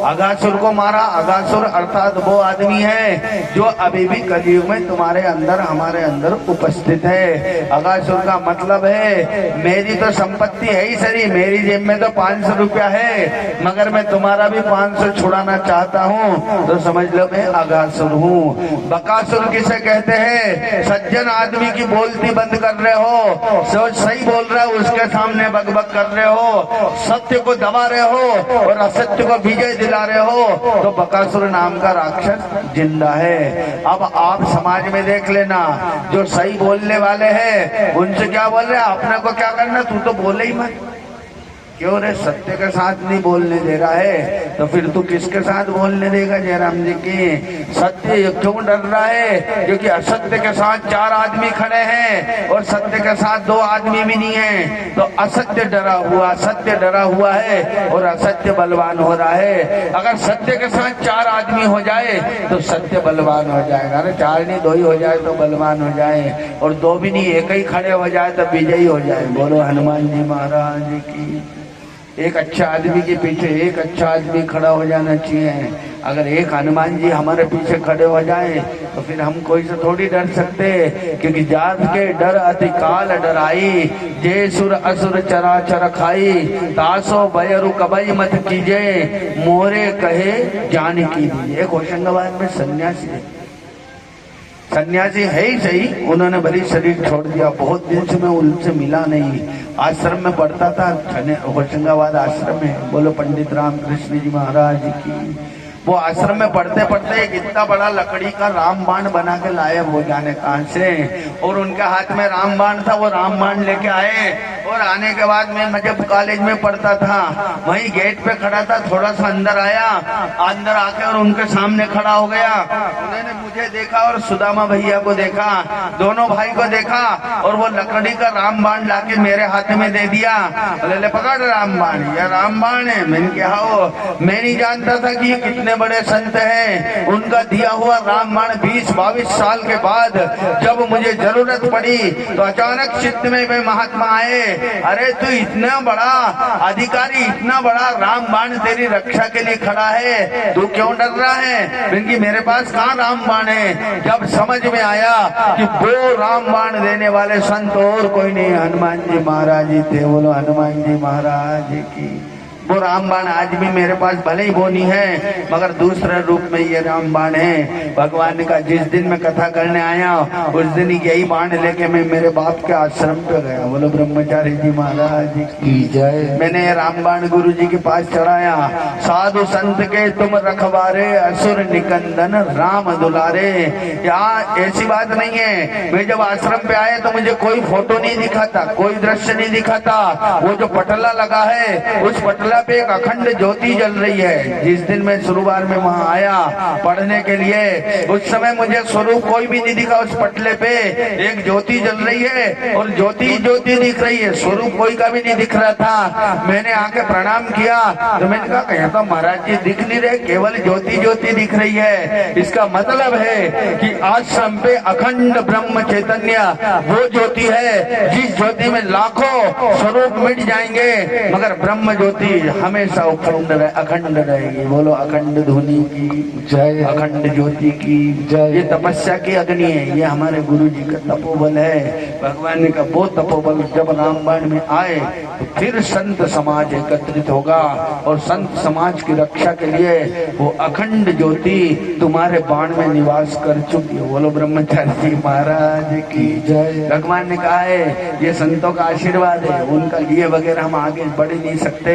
अगासुर को मारा। अगासुर अर्थात वो आदमी है जो अभी भी कलयुग में तुम्हारे अंदर हमारे अंदर उपस्थित है। अगासुर का मतलब है मेरी तो संपत्ति है ही सही, मेरी जेब में तो 500 रुपया है, मगर मैं तुम्हारा भी 500 छुड़ाना चाहता हूँ, तो समझ लो मैं अगासुर हूँ। बकासुर किसे कहते हैं? सज्जन आदमी की बोलती बंद कर रहे हो, सोच सही बोल रहा है उसके सामने बकबक कर रहे हो, सत्य को दबा रहे हो और असत्य को विजय दिला रहे हो, तो बकासुर नाम का राक्षस जिंदा है। अब आप समाज में देख लेना, जो सही बोलने वाले हैं उनसे क्या बोल रहे हैं, अपने को क्या करना, तू तो बोले ही मत। क्यों रे? सत्य के साथ नहीं बोलने दे रहा है तो फिर तू किसके साथ बोलने देगा जयराम जी की? सत्य क्यों डर रहा है? क्योंकि असत्य के साथ 4 आदमी खड़े हैं और सत्य के साथ 2 आदमी भी नहीं है। तो असत्य डरा हुआ, सत्य डरा हुआ है और असत्य बलवान हो रहा है। अगर सत्य के साथ 4 आदमी हो जाए तो सत्य बलवान हो जाएगा। अरे 4 नहीं 2 ही हो जाए तो बलवान हो जाए, और 2 भी नहीं 1 ही खड़े हो जाए तो विजयी हो जाए। बोलो हनुमान जी महाराज की। एक अच्छा आदमी के पीछे एक अच्छा आदमी खड़ा हो जाना चाहिए। अगर एक हनुमान जी हमारे पीछे खड़े हो जाए तो फिर हम कोई से थोड़ी डर सकते, क्योंकि जात के डर अति काल डराई, जे सुर असुर चराचर खाई, तासो बयरु कबई मत कीजे, मोरे कहे जान कीजिए। एक होशंगाबाद में सन्यासी है, सन्यासी है ही सही, उन्होंने भले शरीर छोड़ दिया। बहुत दिन से मैं उनसे मिला नहीं, आश्रम में पढ़ता था, होशंगाबाद आश्रम में। बोलो पंडित रामकृष्ण जी महाराज की। वो आश्रम में पढ़ते पढ़ते एक इतना बड़ा लकड़ी का रामबाण बना के लाए, वो जाने कहां से, और उनके हाथ में रामबाण था। वो रामबाण लेके आए, और आने के बाद मैं जब कॉलेज में पढ़ता था वहीं गेट पे खड़ा था, थोड़ा सा अंदर आया, अंदर आके और उनके सामने खड़ा हो गया। उन्होंने मुझे देखा और सुदामा भैया को देखा, दोनों भाई को देखा, और वो लकड़ी का रामबाण लाके मेरे हाथ में दे दिया। बोले ले पकड़ रामबाण, यह रामबाण है। मैंने कहा हो, मैं नहीं जानता था कि ये कितने बड़े संत हैं। उनका दिया हुआ रामबाण 20-22 साल के बाद जब मुझे जरूरत पड़ी तो अचानक चित्त में वे महात्मा आए, अरे तू इतना बड़ा अधिकारी, इतना बड़ा रामबाण तेरी रक्षा के लिए खड़ा है, तू क्यों डर रहा है? क्योंकि मेरे पास कहाँ रामबाण है। जब समझ में आया कि वो रामबाण देने वाले संत और कोई नहीं, हनुमान जी महाराज जी थे। बोलो हनुमान जी महाराज की। वो रामबाण आज भी मेरे पास भले ही वो नहीं है, मगर दूसरे रूप में ये रामबाण है। भगवान का जिस दिन मैं कथा करने आया उस दिन यही बाण लेके मैं मेरे बाप के आश्रम पे गया। बोलो ब्रह्मचारी जी महाराज की जय। मैंने ये रामबाण गुरु जी के पास चढ़ाया। साधु संत के तुम रखवारे, असुर निकंदन राम दुलारे। यहाँ ऐसी बात नहीं है, मैं जब आश्रम पे आया तो मुझे कोई फोटो नहीं दिखा था, कोई दृश्य नहीं दिखा था। वो जो पटला लगा है उस पटला पटला पे एक अखंड ज्योति जल रही है। जिस दिन मैं शुरुआत में वहां आया पढ़ने के लिए, उस समय मुझे स्वरूप कोई भी नहीं दिखा। उस पटले पे एक ज्योति जल रही है और ज्योति ज्योति दिख रही है, स्वरूप कोई का भी नहीं दिख रहा था। मैंने आके प्रणाम किया तो मैंने कहा कहीं तो महाराज जी दिख नहीं रहे, केवल ज्योति ज्योति दिख रही है। इसका मतलब है कि आश्रम पे अखंड ब्रह्म चैतन्य वो ज्योति है जिस ज्योति में लाखों स्वरूप मिट जाएंगे, मगर ब्रह्म ज्योति हमेशा अखंड रहेगी। बोलो अखंड ध्वनि की जय, अखंड ज्योति की जय। ये तपस्या की अग्नि है, ये हमारे गुरु जी का तपोबल है। भगवान ने कहा वो तपोबल जब रामबाण में आए तो फिर संत समाज एकत्रित होगा और संत समाज की रक्षा के लिए वो अखंड ज्योति तुम्हारे बाण में निवास कर चुकी है। बोलो ब्रह्मचारी जी महाराज की जय। भगवान ने कहा है ये संतों का आशीर्वाद है, उनका लिए वगैरह हम आगे बढ़ नहीं सकते,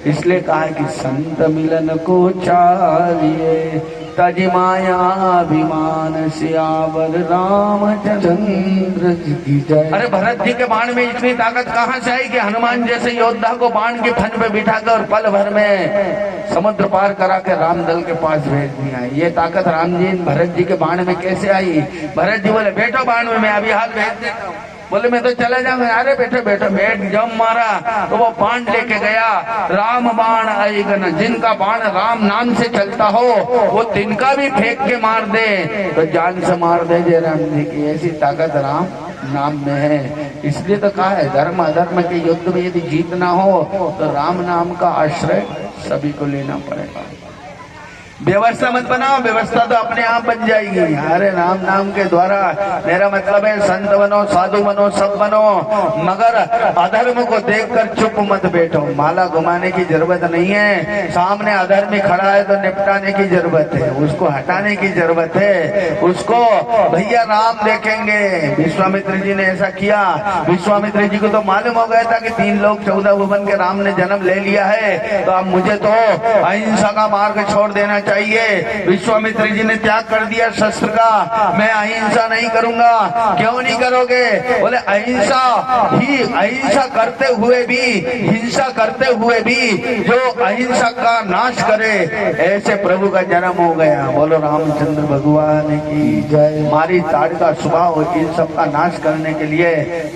इसलिए कहा है कि संत मिलन को चाहिए तज माया अभिमान सियावर रामचंद्र जी की जय। अरे भरत जी के बाण में इतनी ताकत कहाँ से आई कि हनुमान जैसे योद्धा को बाण के फन पे बिठाकर पल भर में समुद्र पार करा के राम दल के पास भेज दिया। ये ताकत राम जी भरत जी के बाण में कैसे आई? भरत जी बोले बैठो बाण में, मैं अभी हाल भेज देता हूँ। बोले मैं तो चला जाऊंगा। अरे बैठो बैठो, बैठ जब मारा तो वो बाण लेके गया। राम बाण आएगन, जिनका बाण राम नाम से चलता हो वो तिनका भी फेंक के मार दे तो जान से मार दे। जय राम जी की ऐसी ताकत राम नाम में है। इसलिए तो कहा है धर्म अधर्म के युद्ध में यदि जीतना हो तो राम नाम का आश्रय सभी को लेना पड़ेगा। व्यवस्था मत बनाओ, व्यवस्था तो अपने आप बन जाएगी। अरे राम नाम के द्वारा मेरा मतलब है संत बनो, साधु बनो, सब बनो, मगर अधर्म को देखकर चुप मत बैठो। माला घुमाने की जरूरत नहीं है। सामने अधर्मी खड़ा है तो निपटाने की जरूरत है, उसको हटाने की जरूरत है। उसको भैया राम देखेंगे। विश्वामित्र जी ने ऐसा किया। विश्वामित्र जी को तो मालूम हो गया था कि 3 लोग 14 भुवन के राम ने जन्म ले लिया है, तो अब मुझे तो अहिंसा का मार्ग छोड़ देना चाहिए। विश्वामित्र जी ने त्याग कर दिया शस्त्र का, मैं अहिंसा नहीं करूंगा। क्यों नहीं करोगे? बोले अहिंसा करते हुए भी, हिंसा करते हुए भी जो अहिंसा का नाश करे ऐसे प्रभु का जन्म हो गया। बोलो रामचंद्र भगवान की जय। मारी ताड़ का स्वभाव इन सब का नाश करने के लिए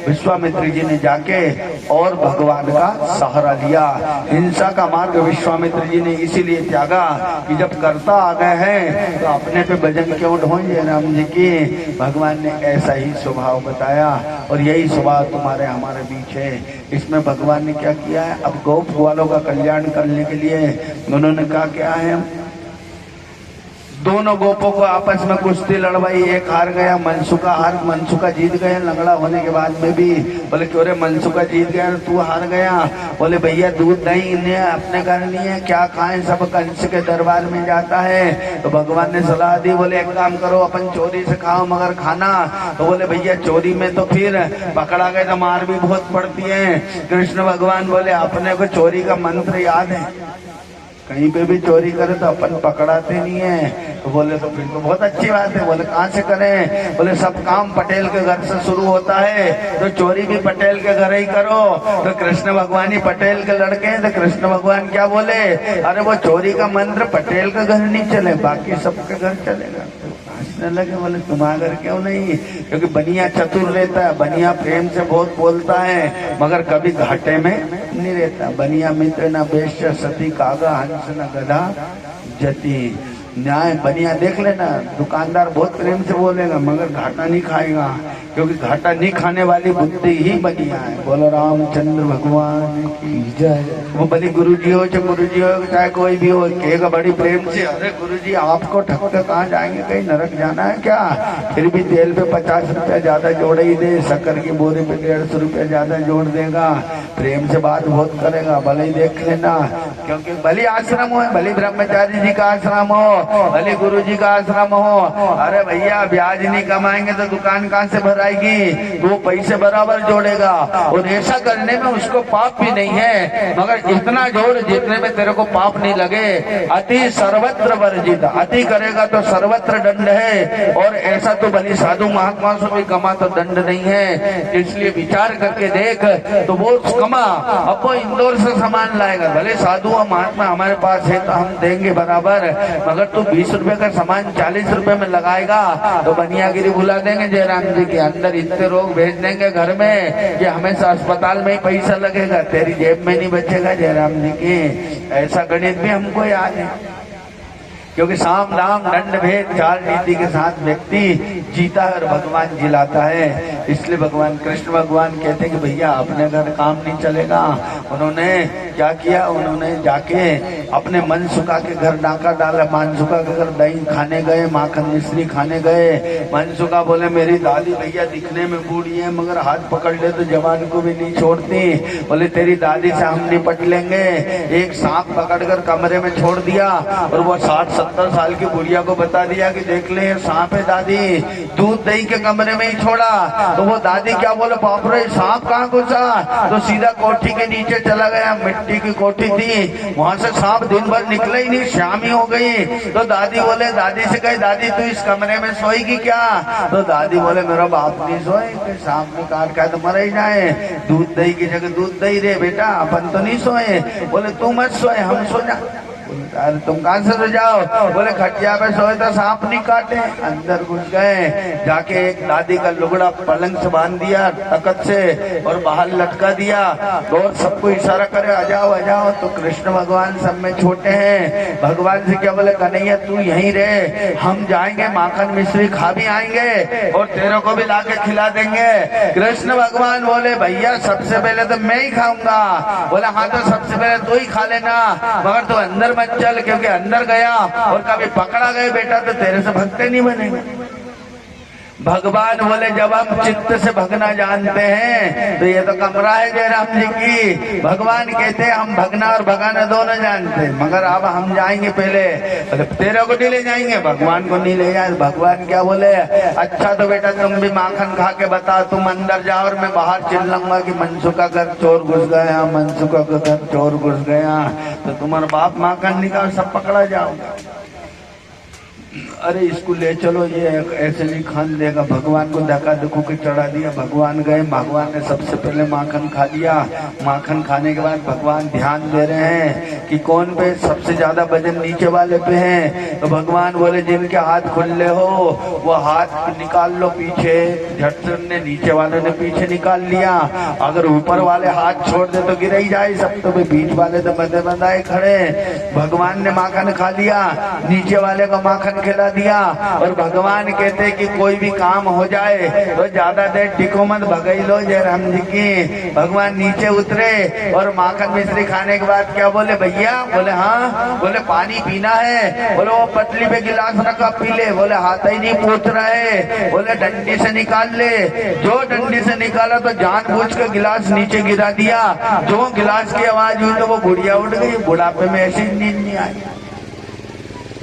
विश्वामित्र जी ने जाके और भगवान का सहारा लिया। हिंसा का मार्ग विश्वामित्र जी ने इसीलिए त्यागा कि जब करता आ गए हैं तो अपने पे भजन क्यों ढोंगे राम जी की। भगवान ने ऐसा ही स्वभाव बताया और यही स्वभाव तुम्हारे हमारे बीच है। इसमें भगवान ने क्या किया है? अब गोप वालों का कल्याण करने के लिए उन्होंने कहा क्या है, दोनों गोपों को आपस में कुश्ती लड़वाई। एक हार गया, मनसुका जीत गया। लंगड़ा होने के बाद में भी बोले क्यों रे मनसुका जीत गया तू हार गया? बोले भैया दूध नहीं अपने घर नहीं है, क्या खाएं, सब कंस के दरबार में जाता है। तो भगवान ने सलाह दी, बोले एक काम करो अपन चोरी से खाओ मगर खाना। तो बोले भैया चोरी में तो फिर पकड़ा गए तो मार भी बहुत पड़ती है। कृष्ण भगवान बोले अपने को चोरी का मंत्र याद है, कहीं पे भी चोरी करे तो अपन पकड़ाते नहीं है। तो बोले तो फिर तो बहुत अच्छी बात है। बोले कहाँ से करें? बोले सब काम पटेल के घर से शुरू होता है तो चोरी भी पटेल के घर ही करो। तो कृष्ण भगवान ही पटेल के लड़के हैं। तो कृष्ण भगवान क्या बोले, अरे वो चोरी का मंत्र पटेल के घर नहीं चले, बाकी सबके घर चलेगा। हंसने लगे, बोले तुम्हारे घर क्यों नहीं? क्योंकि बनिया चतुर रहता है, बनिया प्रेम से बहुत बोलता है मगर कभी घाटे में नहीं रहता। बनिया मित्र न बेश्य सती कागा हंस न गधा जति। न्याय बनिया देख लेना, दुकानदार बहुत प्रेम से बोलेगा मगर घाटा नहीं खाएगा, क्योंकि घाटा नहीं खाने वाली बुद्धि ही बनिया है। बोलो रामचंद्र भगवान की जय। वो भले गुरुजी हो चाहे कोई भी हो, कहेगा बड़ी प्रेम से, अरे गुरुजी आपको ठग के कहाँ जाएंगे, कहीं नरक जाना है क्या? फिर भी तेल पे 50 रुपया ज्यादा जोड़ ही दे, शक्कर की बोरी पे 150 रुपया ज्यादा जोड़ देगा, प्रेम से बात बहुत करेगा। भले ही देख लेना, क्योंकि भले आश्रम हो, भले ब्रह्मचारी जी का आश्रम हो, भले गुरुजी का आश्रम हो। अरे भैया ब्याज नहीं कमाएंगे तो दुकान कहाँ से भराएगी, वो पैसे बराबर जोड़ेगा। और ऐसा करने में उसको पाप भी नहीं है, मगर इतना जोड़ जितने में तेरे को पाप नहीं लगे। अति सर्वत्र वर्जित, अति करेगा तो सर्वत्र दंड है, और ऐसा तो भली साधु महात्मा से भी कमा तो दंड नहीं है। इसलिए विचार करके देख, तो वो कमा, अब वो इंदौर से सामान लाएगा, भले साधु और महात्मा हमारे पास है तो हम देंगे बराबर, मगर तू 20 रुपए का सामान 40 रुपए में लगाएगा तो बनियागिरी बुला देंगे जयराम जी के अंदर, इतने रोग भेज देंगे घर में कि हमेशा अस्पताल में ही पैसा लगेगा, तेरी जेब में नहीं बचेगा जयराम जी की। ऐसा गणित भी हमको याद है, क्योंकि साम दाम दंड भेद चार नीति के साथ व्यक्ति जीता है और भगवान जिलाता है। इसलिए भगवान कृष्ण भगवान कहते हैं कि भैया अपने घर काम नहीं चलेगा। उन्होंने क्या किया, उन्होंने जाके अपने मनसुखा के घर डाका डाला, मनसुखा के घर दही खाने गए, माखन मिश्री खाने गए। मनसुखा बोले मेरी दादी भैया दिखने में बूढ़ी है मगर हाथ पकड़ ले तो जवान को भी नहीं छोड़ती। बोले तेरी दादी से हम निपट लेंगे। एक सांप पकड़कर कमरे में छोड़ दिया और वो 60-70 साल की बुढ़िया को बता दिया कि देख ले सांप है दादी, दूध दही के कमरे में ही छोड़ा। तो वो दादी क्या बोले, बाप रे सांप कहाँ घुसा, तो सीधा कोठी के नीचे चला गया, मिट्टी की कोठी थी, वहां से सांप दिन भर निकला ही नहीं, शाम ही हो गई। तो दादी बोले, दादी से कही दादी तू इस कमरे में सोएगी क्या, तो दादी बोले मेरा बाप नहीं सोए, सांप ने काट खाया तो मर ही जाए, दूध दही की जगह दूध दही रे बेटा, अपन तो नहीं सोए। बोले तू मत सोए हम सो जा। अरे तुम कहाँ से तो जाओ, बोले खटिया पे सोए तो सांप नहीं काटे। अंदर घुस गए, जाके एक दादी का लुगड़ा पलंग से बांध दिया तकत से और बाहर लटका दिया और सबको इशारा करे आ जाओ आ जाओ। तो कृष्ण भगवान सब में छोटे हैं, भगवान से क्या बोले, कन्हैया तू यहीं रहे, हम जाएंगे माखन मिश्री खा भी आएंगे और तेरे को भी लाके खिला देंगे। कृष्ण भगवान बोले भैया सबसे पहले तो मैं ही खाऊंगा। बोला हाँ तो सबसे पहले तू ही खा लेना, मगर तू अंदर मत चल, क्योंकि अंदर गया और कभी पकड़ा गए बेटा तो तेरे से भगते नहीं बनेंगे। भगवान बोले जब हम चित्त से भगना जानते हैं तो ये तो कमरा है जयराम जी की। भगवान कहते हैं हम भगना और भगाना दोनों जानते हैं, मगर अब हम जाएंगे पहले, तेरे को नहीं ले जाएंगे, भगवान को नहीं ले जाए। भगवान क्या बोले, अच्छा तो बेटा तुम भी माखन खा के बता, तुम अंदर जाओ और मैं बाहर चिल्लाऊंगा कि मनसुखा घर चोर घुस गया, मनसुखा का घर चोर घुस गया, तो तुम्हारा बाप माखन निकाल सब पकड़ा जाओगा। अरे इसको ले चलो, ये ऐसे नहीं खान देगा। भगवान को धक्का धुक्कू के चढ़ा दिया, भगवान गए, भगवान ने सबसे पहले माखन खा लिया। माखन खाने के बाद भगवान ध्यान दे रहे हैं कि कौन पे सबसे ज्यादा वजन नीचे वाले पे है। तो भगवान बोले जिनके हाथ खुले हो वो हाथ निकाल लो पीछे। झट ने नीचे वाले ने पीछे निकाल लिया, अगर ऊपर वाले हाथ छोड़ दे तो गिर ही जाए सब, तो बीच वाले तो बंधे बंधाए खड़े। भगवान ने माखन खा लिया, नीचे वाले को माखन खिला दिया। और भगवान कहते कि कोई भी काम हो जाए तो ज्यादा देर टिको मत, भगाई लो जयराम जी की। भगवान नीचे उतरे और माखन मिश्री खाने के बाद क्या बोले, भैया बोले हाँ, बोले पानी पीना है, बोले वो पतली पे गिलास रखा पी ले, बोले हाथ ही नहीं पूछ रहा है, बोले डंडी से निकाल ले। जो डंडी से निकाला तो जानबूझ के गिलास नीचे गिरा दिया, जो गिलास की आवाज हुई तो वो बुढ़िया उठ गई। बुढ़ापे में ऐसी नींद नहीं आई।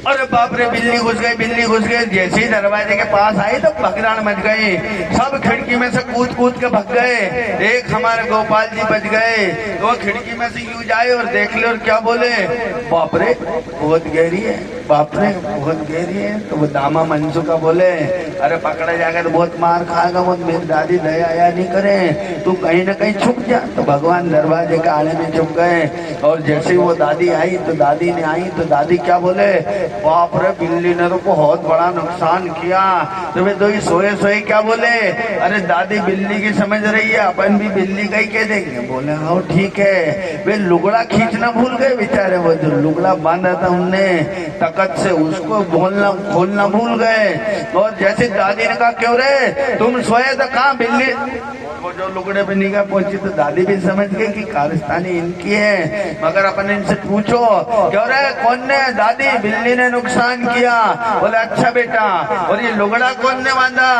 अरे बाप रे बिल्ली घुस गई, बिल्ली घुस गई। जैसे ही दरवाजे के पास आई तो भगदाड़ मच गई, सब खिड़की में से कूद कूद के भग गए। एक हमारे गोपाल जी बच गए, तो वो खिड़की में से यूं जाए और देख ले और क्या बोले, बाप रे बहुत गहरी है, बाप रे बहुत गहरी है। तो वो दामा मनसुखा बोले अरे पकड़ा जाएगा तो बहुत मार खाएगा, वो मेरी दादी दया आया नहीं करे, तू कहीं ना कहीं छुप जा। तो भगवान दरवाजे के आड़े में छुप गए। और जैसे ही वो दादी आई तो दादी ने आई तो दादी क्या बोले, बाप रे बिल्ली ने तो बहुत बड़ा नुकसान किया। तो वे दो ही सोए सोए क्या बोले, अरे दादी बिल्ली की समझ रही है, अपन भी बिल्ली का ही कह देंगे। बोले हाँ ठीक है। वे लुगड़ा खींचना भूल गए बेचारे, वो जो लुगड़ा बांधा था उनने तकत से उसको बोलना खोलना भूल गए। और जैसे दादी ने कहा क्यों रे तुम सोए तो कहाँ बिल्ली, वो जो लुगड़े पे निगाह पहुंची तो दादी भी समझ गई कि कारस्तानी इनकी है। मगर अपन इनसे पूछो क्यों रे कौन ने, दादी बिल्ली ने नुकसान किया। बोले अच्छा बेटा, और ये लुगड़ा कौन ने बांधा,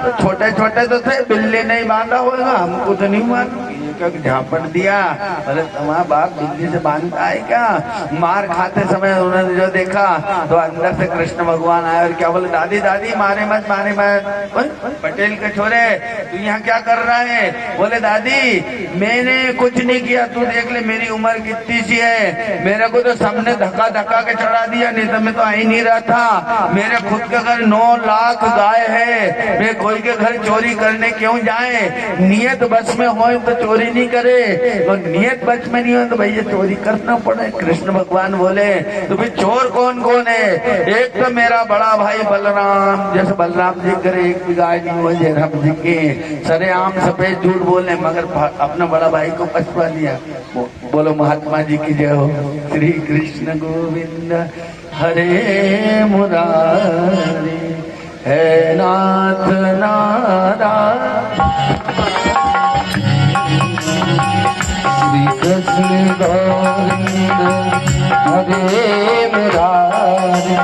तो छोटे छोटे तो थे, बिल्ली नहीं बांधा होगा, हमको तो नहीं मालूम। एक झापड़ दिया। बोले तुम्हारा बाप बिजली से बांधता है क्या? मार खाते समय उन्होंने जो देखा तो अंदर से कृष्ण भगवान आए और क्या बोले, दादी दादी मारे मत मारे मत। पटेल के छोरे तू यहाँ क्या कर रहा है? बोले दादी मैंने कुछ नहीं किया, तू देख ले मेरी उम्र कितनी सी है, मेरे को तो सबने धक्का धक्का के चढ़ा दिया, नहीं तो मैं तो आ ही नहीं रहा था। मेरे खुद के घर 9 लाख गाय है, मैं कोई के घर चोरी करने क्यों जाए? नियत बस में हो तो चोरी नहीं करे, तो नियत बस में नहीं हो तो भैया चोरी करना पड़े। कृष्ण भगवान बोले तो फिर चोर कौन कौन है? एक तो मेरा बड़ा भाई बलराम, जैसे बलराम जी करे एक भी गाय नहीं हुई जयराम जी के, सरेआम सफेद झूठ बोले मगर अपना बड़ा भाई को पछवा दिया। बोलो महात्मा जी की जय हो। श्री कृष्ण गोविंद हरे मुरारी, है नाथ नारायण। श्री कृष्ण गोविंद हरे मुरारी,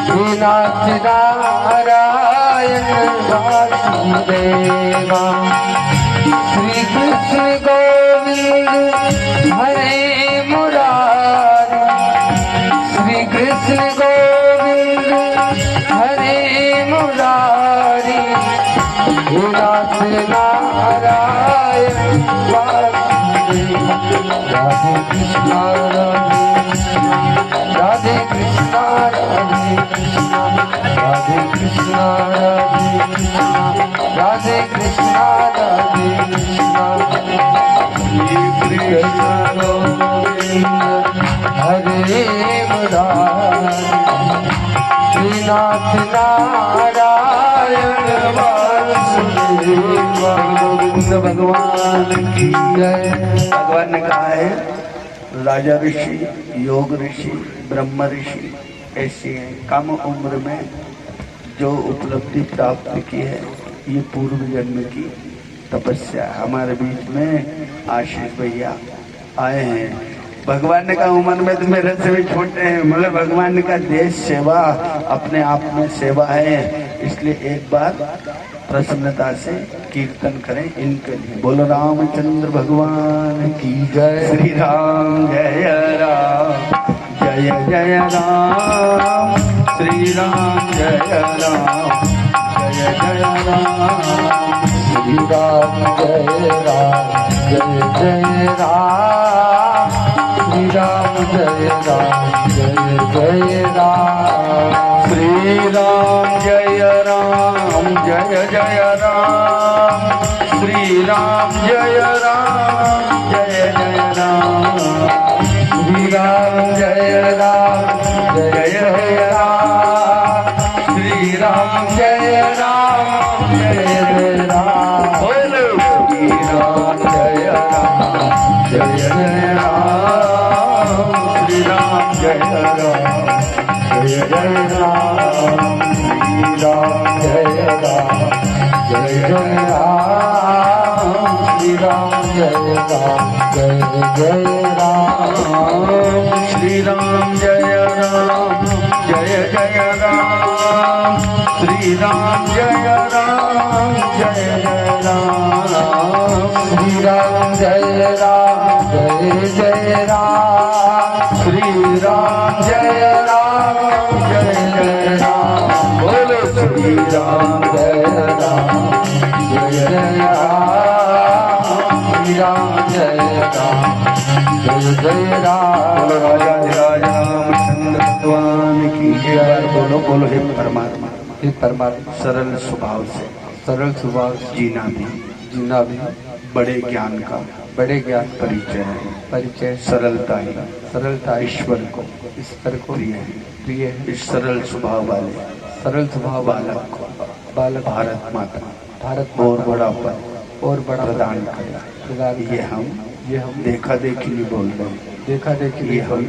हे नाथ नारायण वासुदेवा। श्री कृष्ण गोविंद हरे मुरारी, श्री कृष्ण गोविंद हरे मुरारी, हे नाथ नारायण वासुदेवा। राधे कृष्णा राधे कृष्णा राधे कृष्णा राधे कृष्णा राधे कृष्णा राधे कृष्णा राधे कृष्णा। श्री कृष्ण गोविंद हरे मुरारी, नाथ नारायण वासुदेवा। गोविंद भगवान की जय। भगवान ने कहा है राजा ऋषि, योग ऋषि, ब्रह्म ऋषि ऐसे हैं, कम उम्र में जो उपलब्धि प्राप्त की है ये पूर्व जन्म की तपस्या। हमारे बीच में आशीष भैया आए हैं। भगवान ने कहा उम्र में तो मेरे से भी छोटे हैं, मतलब भगवान का देश सेवा अपने आप में सेवा है, इसलिए एक बार प्रसन्नता से कीर्तन करें इनके लिए। बोलो रामचंद्र भगवान की जय। श्री राम जय राम जय जय राम, श्री राम जय राम जय जय राम, श्री राम जय राम जय जय राम, श्री राम जय राम जय जय राम, श्री राम जय राम जय जय राम, श्री राम जय राम जय जय राम, श्री राम जय राम जय जय राम, श्री राम जय राम जय जय राम। बोलो श्री राम जय राम जय जय राम, श्री राम जय राम जय जय राम, श्री राम जय राम जय जय राम, श्री राम जय राम जय जय राम, श्री राम जय राम जय जय राम, श्री राम जय राम जय जय राम, श्री राम जय राम जय जय राम, श्री राम जय राम जय जय राम। बोलो श्री राम जय राम जय जय राम, श्री राम जय राम जय जय राम। बोलो राजा रामचंद्र भगवान की जय। बोलो बोलो हे परमात्मा, हे परमात्मा सरल स्वभाव से सरल स्वभाव जीना भी जीना भी बड़े ज्ञान का बड़े ज्ञान परिचय है। परिचय सरलता ही सरलता ईश्वर को ईश्वर को प्रिय है। प्रिय है। इस सरल स्वभाव वाले सरल स्वभाव बालक को बालक भारत माता भारत और बड़ा पद और बड़ा प्रदान करेगा। प्रदान ये हम देखा देखी नहीं बोल रहे, देखा देखी ये हम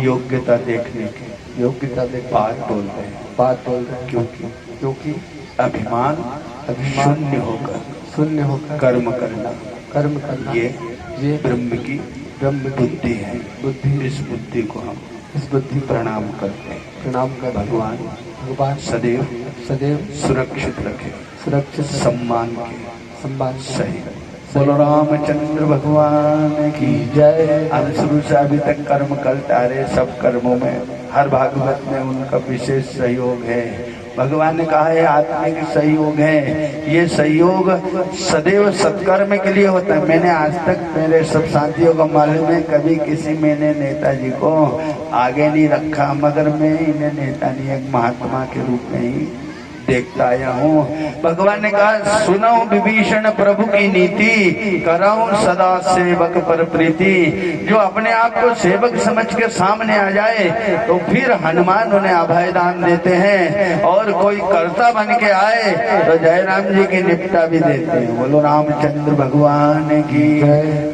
योग्यता देखने की योग्यता देख बात बोल रहे हैं। बात बोल रहे हैं, क्योंकि अभिमान शून्य होकर शून्य होकर कर्म करना ये ब्रह्म की ब्रह्म बुद्धि है। बुद्धि इस बुद्धि को हम इस बुद्धि प्रणाम करते हैं। प्रणाम कर भगवान सदैव सदैव सुरक्षित रखे, सुरक्षित सम्मान के सम्मान सही बोलो रामचंद्र भगवान की जय। अब शुरू से अभी तक कर्म करते आ रहे, सब कर्मों में हर भागवत में उनका विशेष सहयोग है। भगवान ने कहा है आत्मिक सहयोग है, ये सहयोग सदैव सत्कर्म के लिए होता है। मैंने आज तक मेरे सब साथियों को मालूम है, कभी किसी मैंने नेताजी को आगे नहीं रखा, मगर मैं इन्हें नेता नहीं, एक महात्मा के रूप में ही देखता आया हूँ। भगवान ने कहा सुनो विभीषण प्रभु की नीति, कराऊं सदा सेवक पर प्रीति। जो अपने आप को सेवक समझ के सामने आ जाए तो फिर हनुमान उन्हें अभय दान देते हैं, और कोई कर्ता बन के आए तो जयराम जी की निपटा भी देते हैं। बोलो रामचंद्र भगवान की।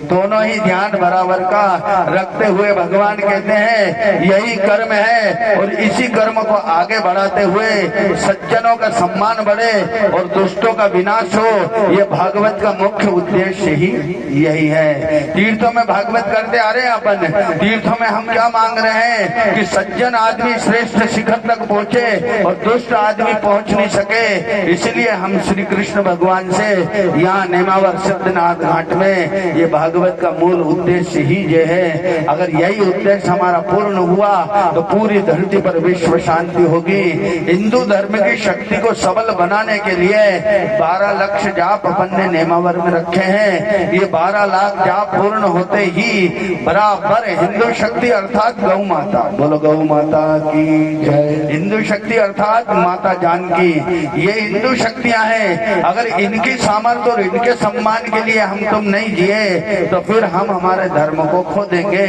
दोनों ही ध्यान बराबर का रखते हुए भगवान कहते हैं यही कर्म है, और इसी कर्म को आगे बढ़ाते हुए सज्जनों का सम्मान बढ़े और दुष्टों का विनाश हो, ये भागवत का मुख्य उद्देश्य ही यही है। तीर्थों में भागवत करते आ रहे हैं अपन, तीर्थों में हम क्या मांग रहे हैं कि सज्जन आदमी श्रेष्ठ शिखर तक पहुंचे और दुष्ट आदमी पहुंच नहीं सके। इसलिए हम श्री कृष्ण भगवान से यहाँ नेमावर सिद्धनाथ घाट में ये भागवत का मूल उद्देश्य ही ये है। अगर यही उद्देश्य हमारा पूर्ण हुआ तो पूरी धरती पर विश्व शांति होगी। हिंदू धर्म की शक्ति को सबल बनाने के लिए 12 लक्ष जाप अपन ने नेमावर में रखे हैं। ये 12 लाख जाप पूर्ण होते ही बराबर हिंदू शक्ति अर्थात गौ माता, बोलो गौ माता की जय। हिंदू शक्ति अर्थात माता जानकी, ये हिंदू शक्तियां हैं। अगर इनकी सामर्थ्य और इनके सम्मान के लिए हम तुम नहीं जिए तो फिर हम हमारे धर्म को खो देंगे।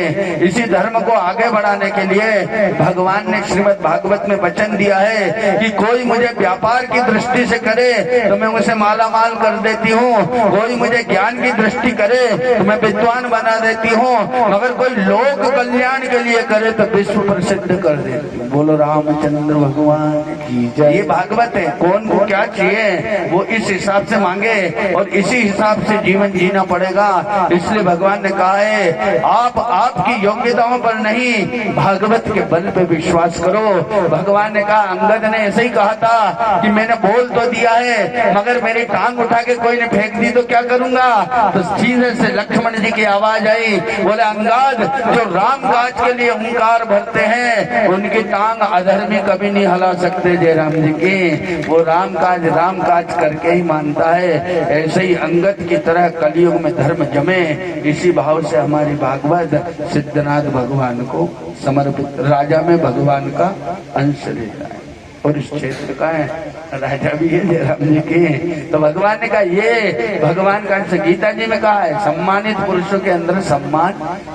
इसी धर्म को आगे बढ़ाने के लिए भगवान ने श्रीमद् भागवत में वचन दिया है कि कोई मुझे व्यापार की दृष्टि से करे तो मैं उसे माला माल कर देती हूँ, कोई मुझे ज्ञान की दृष्टि करे तो मैं विद्वान बना देती हूँ, मगर कोई लोक कल्याण के लिए करे तो विश्व प्रसिद्ध कर देती हूँ। बोलो रामचंद्र भगवान की जय। ये भागवत है, कौन को क्या चाहिए वो इस हिसाब से मांगे और इसी हिसाब से जीवन जीना पड़ेगा। इसलिए भगवान ने कहा है आप आपकी योग्यताओं पर नहीं भागवत के बल पे विश्वास करो। भगवान ने कहा, अंगद ने ऐसे ही कहा था कि मैंने बोल तो दिया है मगर मेरी टांग उठा के कोई ने फेंक दी तो क्या करूंगा। तो सीधे से लक्ष्मण जी की आवाज आई, बोले अंगद जो राम काज के लिए हुंकार भरते हैं उनकी टांग अधर्मी कभी नहीं हिला सकते। जयराम जी की वो राम काज करके ही मानता है। ऐसे ही अंगद की तरह कलयुग में धर्म जमे, इसी भाव से हमारी भागवत सिद्धनाथ भगवान को समर्पित। राजा में भगवान का अंश लेता है और इस क्षेत्र का है राजा भी है जयराम जी की। तो भगवान ने कहा ये भगवान का अंश। गीता जी में कहा है सम्मानित पुरुषों के अंदर सम्मान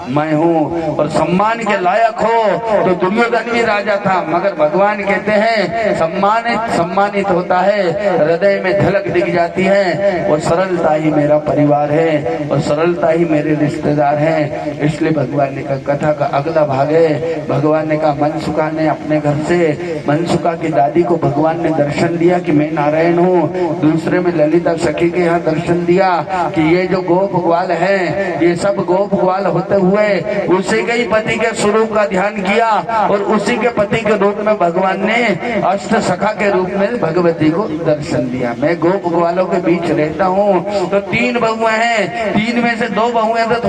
मैं हूँ, और सम्मान के लायक हो तो दुर्योधन भी राजा था, मगर भगवान कहते हैं सम्मानित होता है, हृदय में झलक दिख जाती है, और सरलता ही मेरा परिवार है और सरलता ही मेरे रिश्तेदार हैं। इसलिए भगवान ने कहा, कथा का अगला भाग है, भगवान ने कहा मनसुखा ने अपने घर से मनसुखा की दादी को भगवान ने दर्शन दिया कि मैं नारायण हूँ। दूसरे में ललिता सखी के यहाँ दर्शन दिया कि ये जो गोप ग्वाल है ये सब गोप ग्वाल होते हुए उसी के ही पति के स्वरूप का ध्यान किया, और उसी के पति के रूप में भगवान ने अष्ट सखा के रूप में भगवती को दर्शन दिया। मैं गोप ग्वालों के बीच रहता हूँ। तो 3 बहुएं हैं, 3 में से 2 बहुएं तो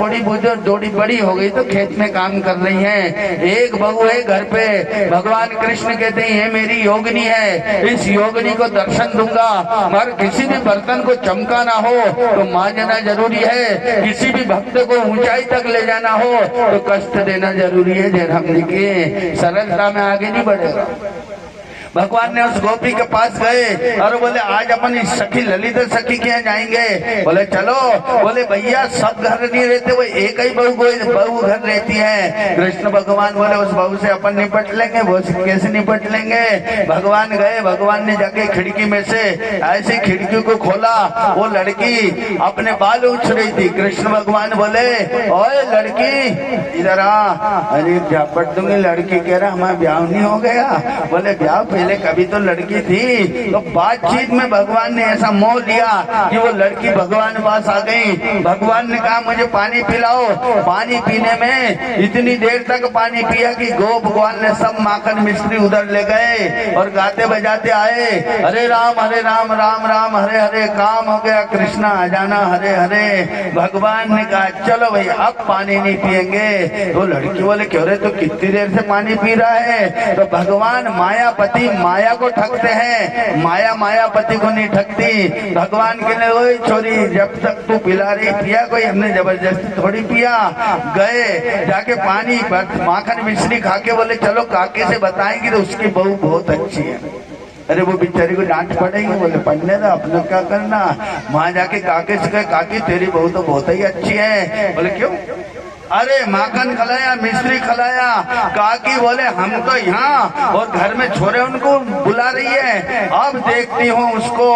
थोड़ी बड़ी हो गई तो खेत में काम कर रही हैं, एक बहू है घर पे। भगवान कृष्ण कहते हैं ये मेरी योगिनी है, इस योगिनी को दर्शन दूंगा, मगर किसी भी बर्तन को चमका ना हो तो मांझना जरूरी है, किसी भी भक्त को ऊंचाई तक ले जाना हो तो कष्ट देना जरूरी है। जयराम जी की सरलता में आगे नहीं बढ़ेगा। भगवान ने उस गोपी के पास गए और बोले आज अपन इस सखी ललित सखी के यहाँ जाएंगे। बोले चलो। बोले भैया सब घर नहीं रहते, वो एक ही बहू घर रहती है। कृष्ण भगवान बोले उस बहू से अपन निपट लेंगे। वो कैसे निपट लेंगे। भगवान गए, भगवान ने जाके खिड़की में से ऐसी खिड़की को खोला, वो लड़की अपने बाल उछ रही थी। कृष्ण भगवान बोले ओए लड़की इधर आ। अरे झापट दूंगी। लड़की कह रहा हमारा ब्याह नहीं हो गया। बोले ब्याह पहले कभी तो लड़की थी, तो बातचीत में भगवान ने ऐसा मोह लिया कि वो लड़की भगवान पास आ गई। भगवान ने कहा मुझे पानी पिलाओ। पानी पीने में इतनी देर तक पानी पिया कि गो भगवान ने सब माखन मिश्री उधर ले गए और गाते बजाते आए, हरे राम राम राम हरे हरे, काम हो गया कृष्णा आ जाना हरे हरे। भगवान ने कहा चलो भाई अब पानी नहीं पिएंगे। तो लड़की बोले क्यों रे, तो कितनी देर से पानी पी रहा है? तो भगवान मायापति माया को ठगते हैं, माया मायापति को नहीं ठगती। भगवान के लिए वही छोरी जब तक तू पिला रही पिया, कोई हमने जबरदस्ती थोड़ी पिया। गए जाके पानी माखन मिश्री खा के बोले चलो काके से बताएंगे तो उसकी बहू बहुत अच्छी है। अरे वो बेचारी को डांट पड़ेगी, बोले पढ़ने ना अपने क्या करना। वहां जाके काके से कहे काकी तेरी बहू तो बहुत ही अच्छी है। बोले क्यों? अरे माखन खिलाया मिश्री खिलाया। काकी बोले हम तो यहाँ और घर में छोरे उनको बुला रही है, अब देखती हूँ उसको।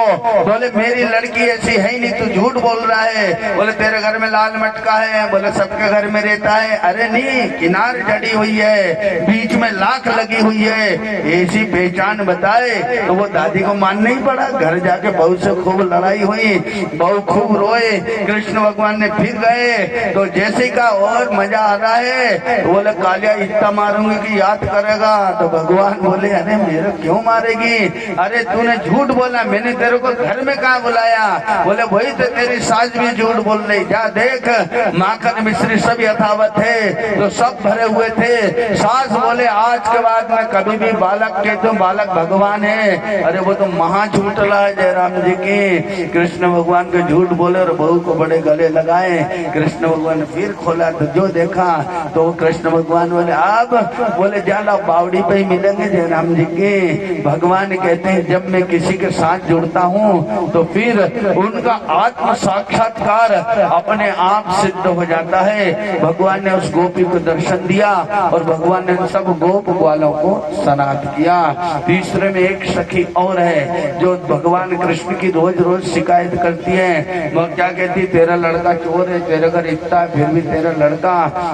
बोले मेरी लड़की ऐसी है ही नहीं, तू झूठ बोल रहा है। बोले तेरे घर में लाल मटका है? बोले सबके घर में रहता है। अरे नहीं, किनार जड़ी हुई है, बीच में लाख लगी हुई है, ऐसी पहचान बताए। तो वो दादी को मान नहीं पड़ा, घर जाके बहू से खूब लड़ाई हुई, बहू खूब रोए। कृष्ण भगवान ने फिर गए तो जैसे का और मजा आ रहा है, तो बोले कालिया इतना मारूंगी कि याद करेगा। तो भगवान बोले अरे मेरे क्यों मारेगी? अरे तूने झूठ बोला, मैंने तेरे को घर में कहा बुलाया। बोले वही तो तेरी सास भी झूठ बोल रही, जा देख माखन मिश्री सब यथावत है, तो सब भरे हुए थे। सास बोले आज के बाद मैं कभी भी बालक कहता हूँ, बालक भगवान है। अरे वो तो महा झूठ रहा है जयराम जी की। कृष्ण भगवान को झूठ बोले और बहू को बड़े गले लगाए। कृष्ण भगवान ने फिर खोला तो जो देखा तो कृष्ण भगवान बोले अब बोले जाला बावड़ी पे ही मिलेंगे जयराम जी के। भगवान कहते हैं जब मैं किसी के साथ जुड़ता हूँ तो फिर उनका आत्म साक्षात्कार अपने आप सिद्ध हो जाता है। भगवान ने उस गोपी को दर्शन दिया और भगवान ने सब गोप ग्वालों को सनात किया। तीसरे में एक सखी और है जो भगवान कृष्ण की रोज रोज शिकायत करती है। वो क्या कहती, तेरा लड़का चोर है, तेरे घर इतना है, फिर भी तेरा लड़का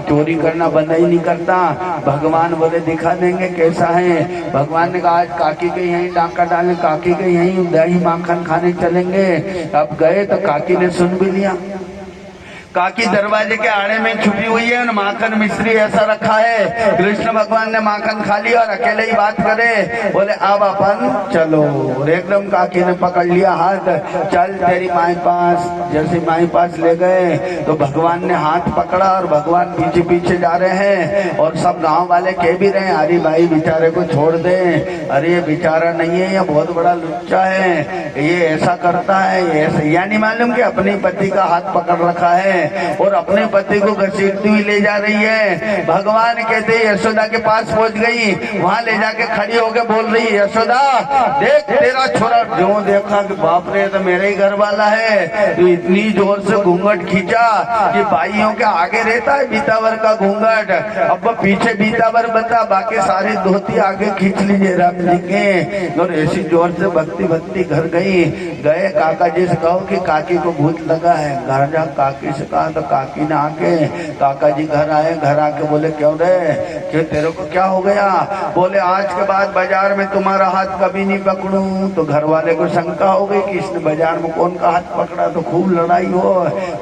चोरी करना बंद ही नहीं करता। भगवान बोले दिखा देंगे कैसा है। भगवान ने कहा आज काकी के यहीं डाका डाले, काकी के यहीं दही माखन खाने चलेंगे। अब गए तो काकी ने सुन भी लिया। काकी दरवाजे के आड़े में छुपी हुई है और माखन मिश्री ऐसा रखा है। कृष्ण भगवान ने माखन खा लिया और अकेले ही बात करे। बोले अब अपन चलो। और एकदम काकी ने पकड़ लिया हाथ, चल तेरी माई पास। जैसे माई पास ले गए तो भगवान ने हाथ पकड़ा और भगवान पीछे पीछे जा रहे हैं और सब गांव वाले कह भी रहे हैं अरे भाई बेचारे को छोड़ दे, अरे ये बेचारा नहीं है, ये बहुत बड़ा लुच्चा है, ये ऐसा करता है, ये ऐसा। यानी मालूम कि अपने पति का हाथ पकड़ रखा है और अपने पति को घसीटती हुई ले जा रही है। भगवान कहते यशोदा के पास पहुंच गई, वहां ले जाके खड़ी होकर बोल रही यशोदा देख तेरा छोरा। जो देखा कि बाप रे तो मेरे ही घर वाला है, तो इतनी जोर से घूंघट खींचा कि भाइयों के आगे रहता है बीतावर का घूंघट, अब पीछे बीतावर बता, बाकी सारी धोती आगे खींच लीजिए राम जी के। और ऐसी जोर से भक्ति भक्ति घर गई। गए काका जी से कहो कि काकी को भूत लगा है, घर जा। काकी से कहा तो काकी ने आके, काका जी घर आए, घर आके बोले क्यों रे, क्यों तेरे को क्या हो गया? बोले आज के बाद बाजार में तुम्हारा हाथ कभी नहीं पकड़ूं। तो घर वाले को शंका हो गई कि इसने बाजार में कौन का हाथ पकड़ा, तो खूब लड़ाई हो।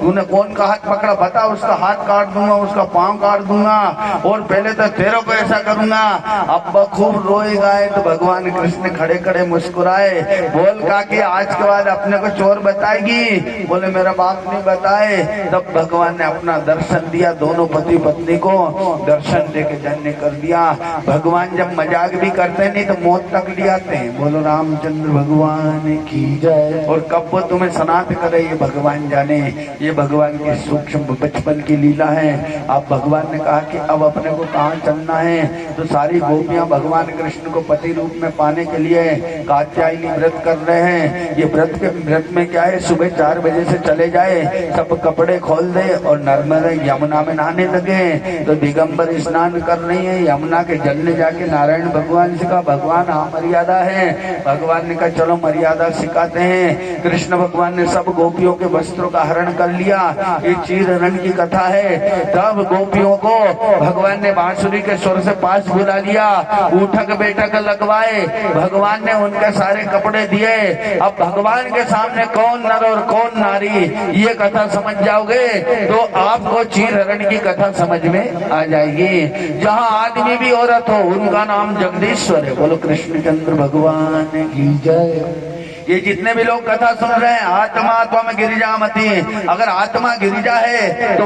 तूने कौन का हाथ पकड़ा बता, उसका हाथ काट दूंगा, उसका पांव काट दूंगा और पहले तो तेरे को ऐसा करूंगा। अब खूब रोए गाए तो भगवान कृष्ण खड़े खड़े मुस्कुराए। बोल काकी आज के बाद अपने को चोर बताएगी? बोले मेरा बाप नहीं बताए। तब भगवान ने अपना दर्शन दिया, दोनों पति पत्नी को दर्शन देके धन्य कर दिया। भगवान जब मजाक भी करते नहीं तो मौत तक ले आते हैं। बोलो रामचंद्र भगवान की जय। और कब वो तुम्हें सनात करे ये भगवान जाने, ये भगवान की सूक्ष्म बचपन की लीला है। अब भगवान ने कहा कि अब अपने को कहाँ चलना है, तो सारी गोपियां भगवान कृष्ण को पति रूप में पाने के लिए कात्यायनी व्रत कर रहे हैं। ये व्रत में क्या है, सुबह 4 बजे से चले जाए, सब कपड़े खोल दे और नर्मदा यमुना में नहाने लगे। तो दिगंबर स्नान कर रही है, यमुना के जल में जाके नारायण भगवान से कहा भगवान मर्यादा है। भगवान ने कहा चलो मर्यादा सिखाते हैं। कृष्ण भगवान ने सब गोपियों के वस्त्रों का हरण कर लिया। ये चीर हरण की कथा है। तब गोपियों को भगवान ने बांसुरी के स्वर से पास बुला लिया, उठक बैठक लगवाए, भगवान ने उनके सारे कपड़े दिए। अब भगवान के सामने कौन नर और कौन नारी ये कथा समझ जाओगे तो आपको चीर हरण की कथा समझ में आ जाएगी। जहाँ आदमी भी औरत हो उनका नाम जगदीश्वर है। बोलो कृष्णचंद्र भगवान की जय। ये जितने भी लोग कथा सुन रहे हैं, आत्मा त्वम गिरिजामति, अगर आत्मा गिरिजा है तो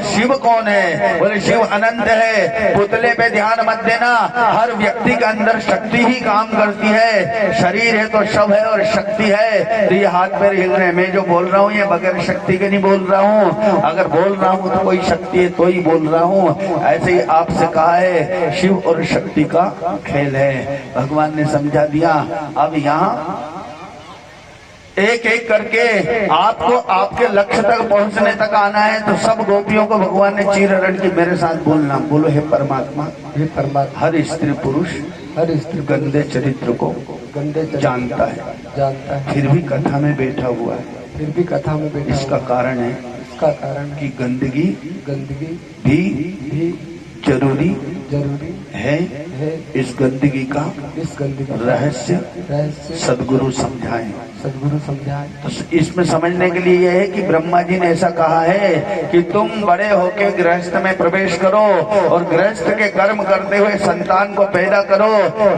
शिव कौन है? बोले शिव अनंत है। पुतले पे ध्यान मत देना, हर व्यक्ति के अंदर शक्ति ही काम करती है। शरीर है तो शव है और शक्ति है। तो ये हाथ पैर हिल रहे हैं, मैं जो बोल रहा हूँ ये बगैर शक्ति के नहीं बोल रहा हूँ। अगर बोल रहा हूँ तो कोई शक्ति है तो ही बोल रहा हूँ। ऐसे ही आपसे कहा है शिव और शक्ति का खेल है, भगवान ने समझा दिया। अब यहाँ एक एक करके आपको आपके लक्ष्य तक पहुंचने तक आना है। तो सब गोपियों को भगवान ने चीर हरण की मेरे साथ बोलना। बोलो हे परमात्मा, हे परमात्मा, हर स्त्री पुरुष हर स्त्री गंदे चरित्र को जानता है, फिर भी कथा में बैठा हुआ है। फिर भी कथा में बैठा। इसका कारण है, इसका कारण कि गंदगी भी जरूरी है। इस गंदगी का रहस्य सदगुरु समझाएं। तो इसमें समझने के लिए यह है कि ब्रह्मा जी ने ऐसा कहा है कि तुम बड़े होके गृहस्थ में प्रवेश करो और गृहस्थ के कर्म करते हुए संतान को पैदा करो।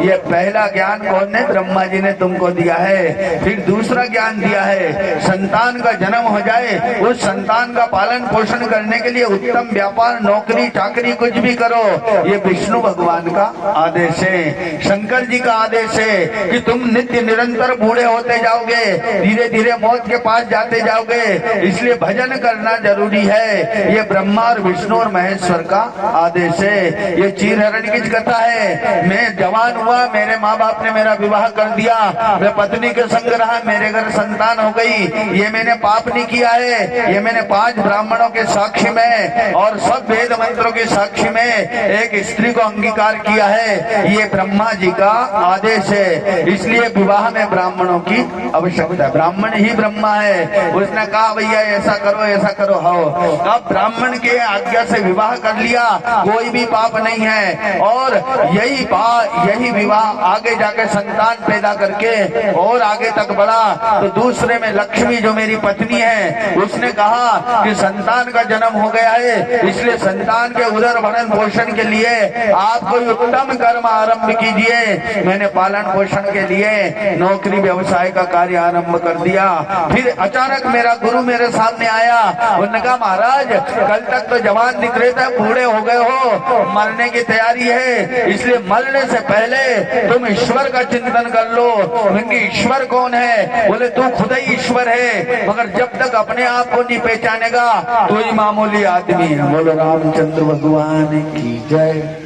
ये पहला ज्ञान कौन ने? ब्रह्मा जी ने तुमको दिया है। फिर दूसरा ज्ञान दिया है, संतान का जन्म हो जाए उस संतान का पालन पोषण करने के लिए उत्तम व्यापार, नौकरी चाकरी कुछ भी करो। ये विष्णु भगवान का आदेश है, शंकर जी का आदेश है कि तुम नित्य निरंतर बूढ़े होते जाओगे, धीरे धीरे मौत के पास जाते जाओगे, इसलिए भजन करना जरूरी है। ये ब्रह्मा और विष्णु और महेश्वर का आदेश है। ये चीर हरण की कथा है। मैं जवान हुआ, मेरे माँ बाप ने मेरा विवाह कर दिया, मैं पत्नी के संग रहा, मेरे घर संतान हो गई। ये मैंने पाप नहीं किया है। ये मैंने 5 ब्राह्मणों के साक्षी में और सब वेद मंत्रों के साक्षी में एक स्त्री को अंगीकार किया है। ये ब्रह्मा जी का आदेश है, इसलिए विवाह में ब्राह्मणों की आवश्यकता है। ब्राह्मण ही ब्रह्मा है। उसने कहा भैया ऐसा करो ऐसा करो। हो अब ब्राह्मण के आज्ञा से विवाह कर लिया, कोई भी पाप नहीं है। और यही विवाह आगे जाके संतान पैदा करके और आगे तक बढ़ा। तो दूसरे में लक्ष्मी जो मेरी पत्नी है उसने कहा कि संतान का जन्म हो गया है, इसलिए संतान के उदर भरण पोषण के लिए आप कोई उत्तम कर्म आरंभ कीजिए। मैंने पालन पोषण के लिए नौकरी व्यवसाय का कार्य आरंभ कर दिया। फिर अचानक मेरा गुरु मेरे सामने आया। उन्होंने कहा महाराज कल तक तो जवान दिख रहे थे, बूढ़े हो गए हो, मरने की तैयारी है, इसलिए मरने से पहले तुम ईश्वर का चिंतन कर लो। क्योंकि ईश्वर कौन है? बोले तू खुद ही ईश्वर है, मगर जब तक अपने आप को नहीं पहचानेगा तो ही मामूली आदमी है। बोलो रामचंद्र भगवान की जय।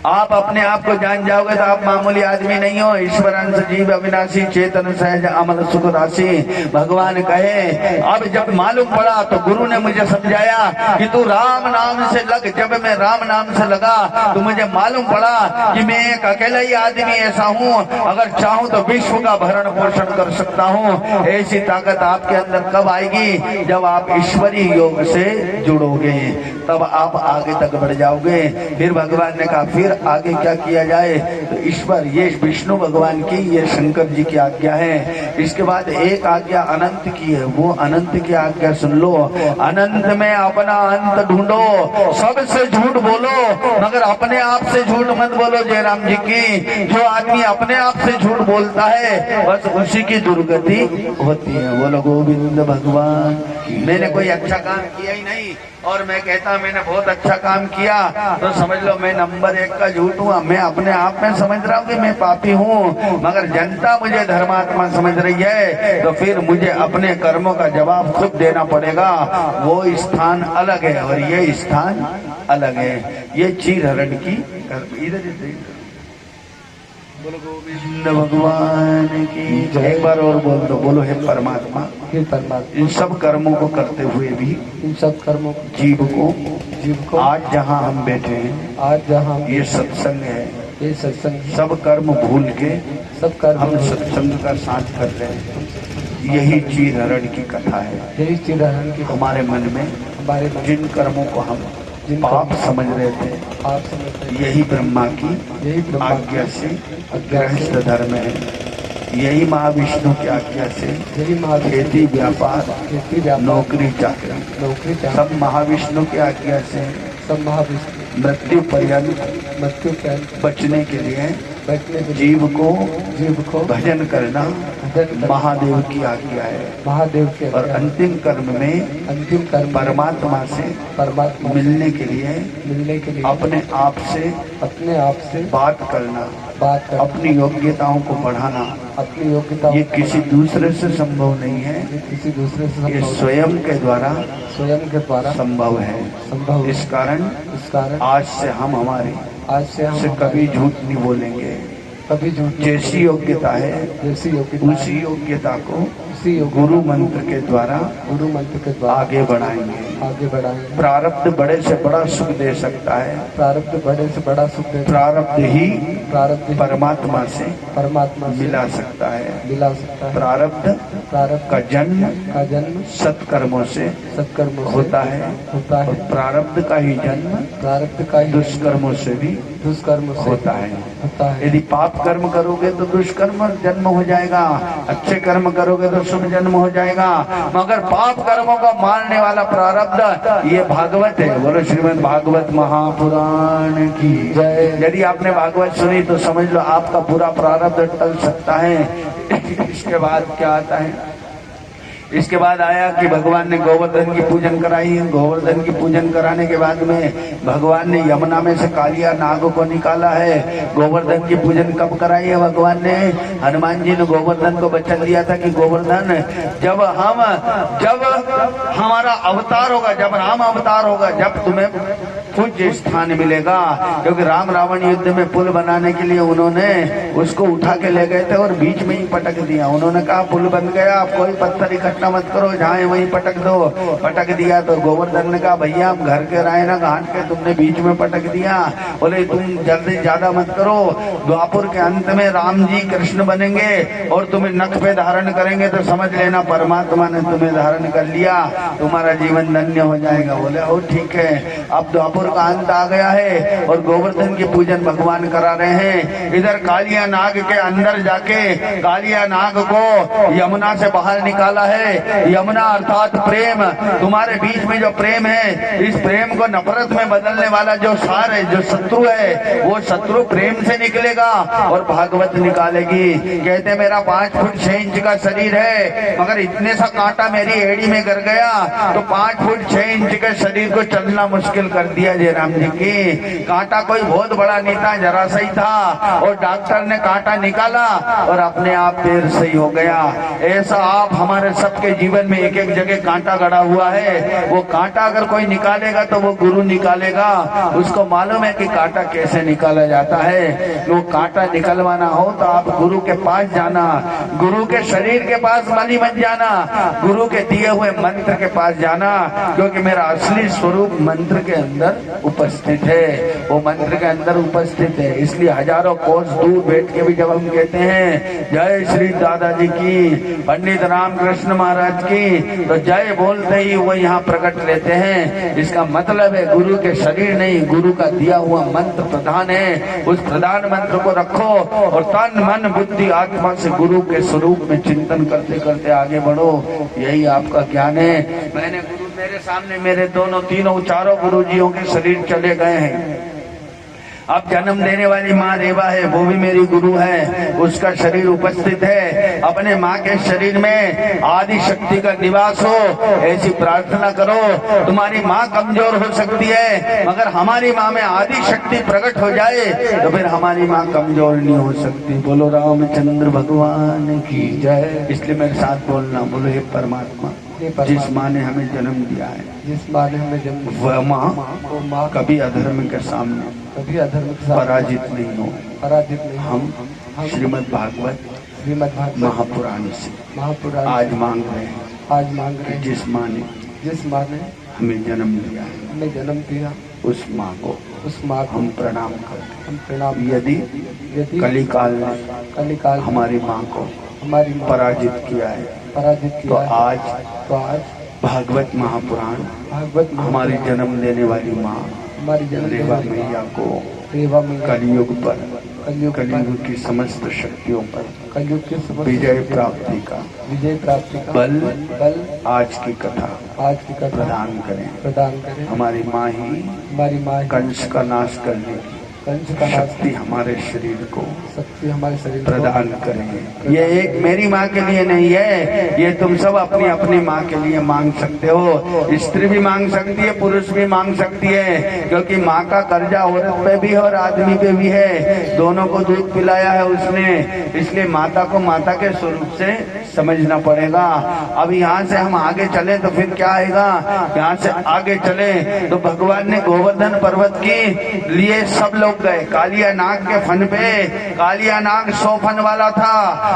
आप अपने आप को जान जाओगे तो आप मामूली आदमी नहीं हो। ईश्वर अंश जीव अविनाशी चेतन सहज अमल सुख राशि। भगवान कहे अब जब मालूम पड़ा तो गुरु ने मुझे समझाया कि तू राम नाम से लग। जब मैं राम नाम से लगा तो मुझे मालूम पड़ा कि मैं एक अकेला ही आदमी ऐसा हूँ, अगर चाहूँ तो विश्व का भरण पोषण कर सकता हूँ। ऐसी ताकत आपके अंदर कब आएगी? जब आप ईश्वरीय योग से जुड़ोगे, तब आप आगे तक बढ़ जाओगे। फिर भगवान ने कहा फिर आगे क्या किया जाए? तो ईश्वर, ये विष्णु भगवान की, ये शंकर जी की आज्ञा है। इसके बाद एक आज्ञा अनंत की है, वो अनंत की आज्ञा सुन लो। अनंत में अपना अंत ढूंढो, सबसे झूठ बोलो मगर अपने आप से झूठ मत बोलो। जयराम जी की, जो आदमी अपने आप से झूठ बोलता है बस उसी की दुर्गति होती है। बोलो गोविंद भगवान। मैंने कोई अच्छा काम किया ही नहीं और मैं कहता मैंने बहुत अच्छा काम किया तो समझ लो मैं नंबर 1 का झूठ हूँ। मैं अपने आप में समझ रहा हूँ कि मैं पापी हूँ, मगर जनता मुझे धर्मात्मा समझ रही है, तो फिर मुझे अपने कर्मों का जवाब खुद देना पड़ेगा। वो स्थान अलग है और ये स्थान अलग है। ये चीर हरण की इधर बोलो गोविंद भगवान की जय। एक बार और बोल दो, बोलो हे परमात्मा, हे परमात्मा, इन सब कर्मों को करते हुए भी इन सब कर्मों जीव को आज आज जहाँ हम बैठे हैं जहाँ ये सत्संग है, ये सत्संग सब कर्म भूल के सब कर्म हम सत्संग का साथ कर रहे हैं। यही चीर हरण की कथा है। यही चिरहरण की हमारे मन में हमारे मन जिन कर्मों को हम जिन पाप समझ रहे थे, आप समझते हैं, यही ब्रह्मा की यही ब्रह्मा आज्ञा से गृहस्थ धर्म है। यही महाविष्णु की आज्ञा से यही महावीर खेती व्यापार खेती व्यापार नौकरी चाकरी नौकरी चाह सब महाविष्णु की आज्ञा से सब महाविष्णु मृत्यु पर्यंत मृत्यु के बचने के लिए बैठने के जीव को भजन करना करना महादेव की आज्ञा है। महादेव के और अंतिम कर्म में अंतिम कर्म परमात्मा से परमात्मा मिलने के लिए मिलने के लिए अपने आप से बात करना, बात कर अपनी योग्यताओं को बढ़ाना, अपनी योग्यता ये किसी दूसरे से संभव नहीं है, किसी दूसरे से ये संभव स्वयं के द्वारा स्वयं के द्वारा संभव है। संभव इस कारण आज से हम हमारी आज से हम से कभी झूठ नहीं बोलेंगे। कभी झूठ जैसी योग्यता है जैसी योग्यता उसी योग्यता को उसी गुरु मंत्र के द्वारा गुरु मंत्र के द्वारा आगे बढ़ाएंगे। आगे बढ़ाएंगे। प्रारब्ध बड़े से बड़ा सुख दे सकता है, प्रारब्ध बड़े से बड़ा सुख देता है। प्रारब्ध ही प्रारब्ध परमात्मा से परमात्मा से मिला सकता है। मिला सकता है। प्रारब्ध प्रारब्ध का जन्म सत्कर्मों से सत्कर्मों से होता है और प्रारब्ध का ही जन्म प्रारब्ध का ही दुष्कर्मों से भी दुष्कर्म से होता है। होता है। यदि पाप कर्म करोगे तो दुष्कर्म जन्म हो जाएगा, अच्छे कर्म करोगे तो शुभ जन्म हो जाएगा। मगर पाप कर्मों का मारने वाला प्रारब्ध ये भागवत है। बोलो श्रीमद् भागवत महापुराण की जय। यदि आपने भागवत सुनी तो समझ लो आपका पूरा प्रारब्ध टल सकता है। इसके बाद क्या आता है? इसके बाद आया कि भगवान ने गोवर्धन की पूजन कराई। गोवर्धन की पूजन कराने के बाद में भगवान ने यमुना में से कालिया नाग को निकाला है। गोवर्धन की पूजन कब कराई है भगवान ने? हनुमान जी ने गोवर्धन को वचन दिया था कि गोवर्धन जब हमारा अवतार होगा, जब राम अवतार होगा, जब तुम्हें पूज्य स्थान मिलेगा। क्योंकि राम रावण युद्ध में पुल बनाने के लिए उन्होंने उसको उठा के ले गए थे और बीच में ही पटक दिया। उन्होंने कहा पुल बन गया, आप कोई पत्थर इकट्ठा मत करो, जहाँ वहीं पटक दो। पटक दिया तो गोवर्धन ने कहा भैया हम घर के रायना घाट के तुमने बीच में पटक दिया। बोले तुम जल्दी ज्यादा मत करो, द्वापुर के अंत में राम जी कृष्ण बनेंगे और तुम्हें नख पे धारण करेंगे तो समझ लेना परमात्मा ने तुम्हें धारण कर लिया, तुम्हारा जीवन धन्य हो जाएगा। बोले ओ ठीक है। अब द्वापुर का अंत आ गया है और गोवर्धन की पूजन भगवान करा रहे हैं। इधर कालिया नाग के अंदर जाके कालिया नाग को यमुना से बाहर निकाला है। यमुना अर्थात प्रेम, तुम्हारे बीच में जो प्रेम है, इस प्रेम को नफरत में बदलने वाला जो सार है, जो शत्रु है, वो शत्रु प्रेम से निकलेगा और भागवत निकालेगी। कहते मेरा 5 फुट 6 इंच का शरीर है, मगर इतने सा कांटा मेरी एड़ी में गर गया तो 5 फुट 6 इंच के शरीर को चलना मुश्किल कर दिया जयराम जी की। कांटा कोई बहुत बड़ा नहीं था, जरा सा ही था और डॉक्टर ने कांटा निकाला और अपने आप पैर सही हो गया। ऐसा आप हमारे सबके जीवन में एक एक जगह कांटा गड़ा हुआ है। वो कांटा अगर कोई निकालेगा तो वो गुरु निकालेगा। उसको मालूम है कि कांटा कैसे निकाला जाता है। वो कांटा निकलवाना हो तो आप गुरु के पास जाना, गुरु के शरीर के पास मनी मत जाना, गुरु के दिए हुए मंत्र के पास जाना। क्योंकि मेरा असली स्वरूप मंत्र के अंदर उपस्थित है, वो मंत्र के अंदर उपस्थित है। इसलिए हजारों कोस दूर बैठ के भी जब हम कहते हैं जय श्री दादाजी की, पंडित रामकृष्ण महाराज की, तो जय बोलते ही वो यहाँ प्रकट लेते हैं। इसका मतलब है गुरु के शरीर नहीं, गुरु का दिया हुआ मंत्र प्रधान है। उस प्रधान मंत्र को रखो और तन मन बुद्धि आत्मा से गुरु के स्वरूप में चिंतन करते करते आगे बढ़ो। यही आपका ज्ञान है। मैंने गुरु मेरे सामने मेरे दोनों तीनों चारों गुरुजियों के शरीर चले गए हैं। अब जन्म देने वाली माँ रेवा है, वो भी मेरी गुरु है, उसका शरीर उपस्थित है। अपने माँ के शरीर में आदि शक्ति का निवास हो, ऐसी प्रार्थना करो। तुम्हारी माँ कमजोर हो सकती है, मगर हमारी माँ में आदि शक्ति प्रकट हो जाए तो फिर हमारी माँ कमजोर नहीं हो सकती। बोलो रामचंद्र भगवान की जय। इसलिए मेरे साथ बोलना, बोलो हे परमात्मा, जिस माँ ने हमें जन्म दिया है, जिस माँ ने हमें जन्म वह माँ कभी अधर्म के सामने कभी अधर्म के साथ पराजित नहीं हो। पराजित नहीं। हम श्रीमद् भागवत महापुराण से महापुराण आज मांग रहे हैं, आज मांग रहे हैं जिस माँ ने हमें जन्म दिया है, हमें जन्म दिया, उस माँ को हम प्रणाम करते हम प्रणाम। हैं। यदि कलिकाल ने कलिकाल हमारी माँ को हमारी माँ पराजित किया है, तो आज भागवत महापुराण हमारी जन्म देने वाली माँ हमारी जन्म रेवा मैया को रेवा मैया कलयुग पर कलयुग की समस्त शक्तियों पर कलयुग के समस्त विजय प्राप्ति का बल आज की कथा प्रदान करें। हमारी माँ ही कंस का नाश करने की शक्ति हमारे शरीर को प्रदान करें। ये एक मेरी माँ के लिए नहीं है, ये तुम सब अपनी अपनी माँ के लिए मांग सकते हो। स्त्री भी मांग सकती है, पुरुष भी मांग सकती है, क्योंकि माँ का कर्जा औरत पे भी है और आदमी पे भी है। दोनों को दूध पिलाया है उसने, इसलिए माता को माता के स्वरूप से समझना पड़ेगा। अब यहाँ से हम आगे चले तो फिर क्या आएगा, यहाँ से आगे चले तो भगवान ने गोवर्धन पर्वत के लिए सब लोग गए। कालिया नाग के फन पे, कालिया नाग 100 फन वाला था।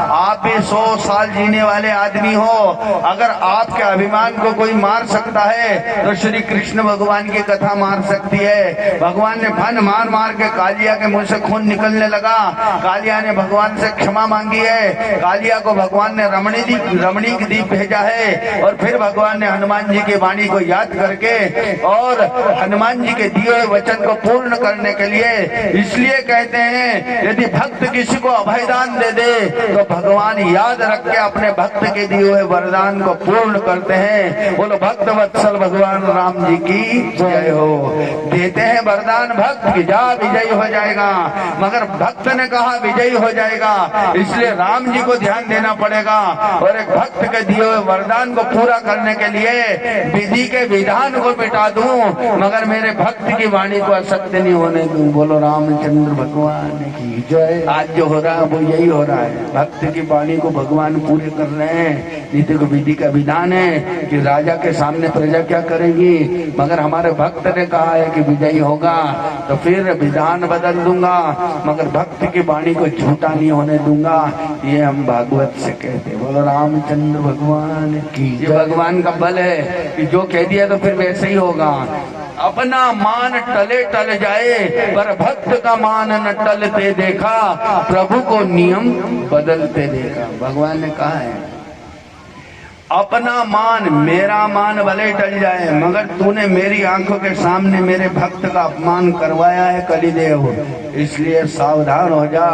आप भी 100 साल जीने वाले आदमी हो, अगर आपके अभिमान को कोई मार सकता है तो श्री कृष्ण भगवान की कथा मार सकती है। भगवान ने फन मार मार के कालिया के मुंह से खून निकलने लगा। कालिया ने भगवान से क्षमा मांगी है। कालिया को भगवान ने रमणीक द्वीप भेजा है, और फिर भगवान ने हनुमान जी की वाणी को याद करके और हनुमान जी के दिए हुए वचन को पूर्ण करने के लिए, इसलिए कहते हैं यदि भक्त किसी को अभयदान दे दे तो भगवान याद रख के अपने भक्त के दिए हुए वरदान को पूर्ण करते हैं। बोलो भक्त वत्सल भगवान राम जी की जय हो। देते हैं वरदान भक्त की, जा विजयी हो जाएगा, मगर भक्त ने कहा विजयी हो जाएगा, इसलिए राम जी को ध्यान देना पड़ेगा। और एक भक्त के दिए हुए वरदान को पूरा करने के लिए विधि के विधान को मिटा दूं, मगर मेरे भक्त की वाणी को असत्य नहीं होने दूं। बोलो रामचंद्र भगवान की जय। आज जो हो रहा है वो यही हो रहा है, भक्त की वाणी को भगवान पूरे कर रहे हैं। नीति को विधि का विधान है कि राजा के सामने प्रजा क्या करेगी, मगर हमारे भक्त ने कहा है कि विजयी होगा, तो फिर विधान बदल दूंगा, मगर भक्त की वाणी को झूठा नहीं होने दूंगा। ये हम भागवत से कहते। बोलो रामचंद्र भगवान की। ये भगवान का बल है कि जो कह दिया तो फिर वैसे ही होगा। अपना मान टले टल जाए, पर भक्त का मान न टलते देखा, प्रभु को नियम बदलते देखा। भगवान ने कहा है अपना मान, मेरा मान भले टल जाए, मगर तूने मेरी आंखों के सामने मेरे भक्त का अपमान करवाया है कलिदेव, इसलिए सावधान हो जा।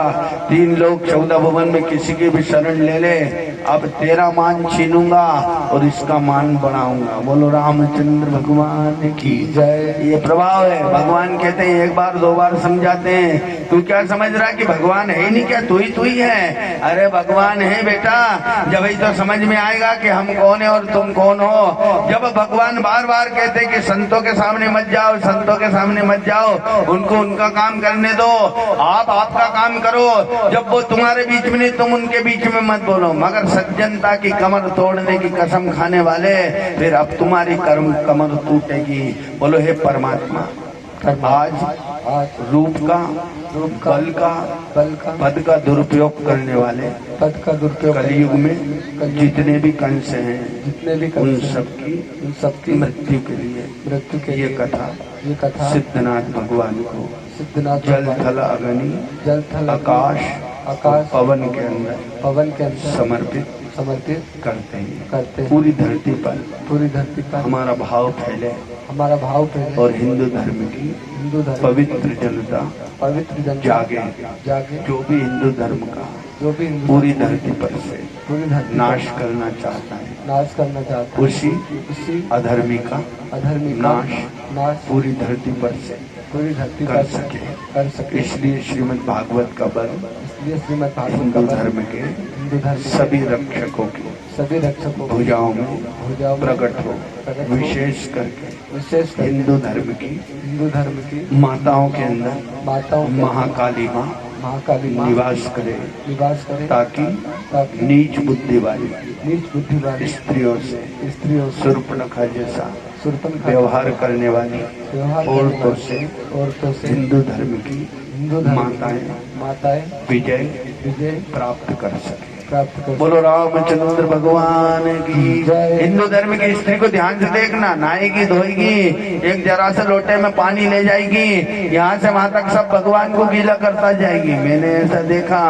3 लोग 14 भुवन में किसी की भी शरण ले ले, अब तेरा मान छीनूंगा और इसका मान बढ़ाऊंगा। बोलो रामचंद्र भगवान की जय। ये प्रभाव है। भगवान कहते हैं एक बार 2 बार समझाते हैं। तू क्या समझ रहा है कि भगवान है ही नहीं क्या, तू ही है? अरे भगवान है बेटा, जब ही तो समझ में आएगा कि हम कौन है और तुम कौन हो। जब भगवान बार बार कहते कि संतों के सामने मत जाओ, संतों के सामने मत जाओ, उनको उनका काम करने दो, आप आपका काम करो। जब वो तुम्हारे बीच में नहीं, तुम उनके बीच में मत बोलो। मगर सज्जनता की कमर तोड़ने की कसम खाने वाले, फिर अब तुम्हारी कमर टूटेगी। बोलो हे परमात्मा, आज रूप का बल का पद का दुरुपयोग करने वाले, कलयुग में जितने भी कंस हैं, उन सबकी मृत्यु के लिए ये कथा सिद्धनाथ भगवान को जल थल अग्नि आकाश पवन के अंदर समर्पित करते हैं। पूरी धरती पर हमारा भाव फैले, और हिंदू धर्म की पवित्र जनता जागे। जो भी हिंदू धर्म का पूरी धरती पर से नाश करना चाहता है, उसी अधर्मी का नाश पूरी धरती पर से कर सके। इसलिए श्रीमद् भागवत का बल हिंदू धर्म के सभी रक्षकों की भुजाओं में प्रकट हो। विशेष करके हिंदू धर्म की माताओं के अंदर महाकाली माँ निवास करे, ताकि नीच बुद्धि वाली स्त्रियों से शूर्पणखा जैसा व्यवहार करने वाली औरतों से हिंदू धर्म की माताएं विजय विजय प्राप्त कर सके। प्राप्त कर बोलो रामचंद्र भगवान की जय। हिंदू धर्म की स्त्री को ध्यान से देखना, नहाएगी धोएगी, एक जरा से लोटे में पानी ले जाएगी, यहाँ से वहां तक सब भगवान को गीला करता जाएगी। मैंने ऐसा देखा।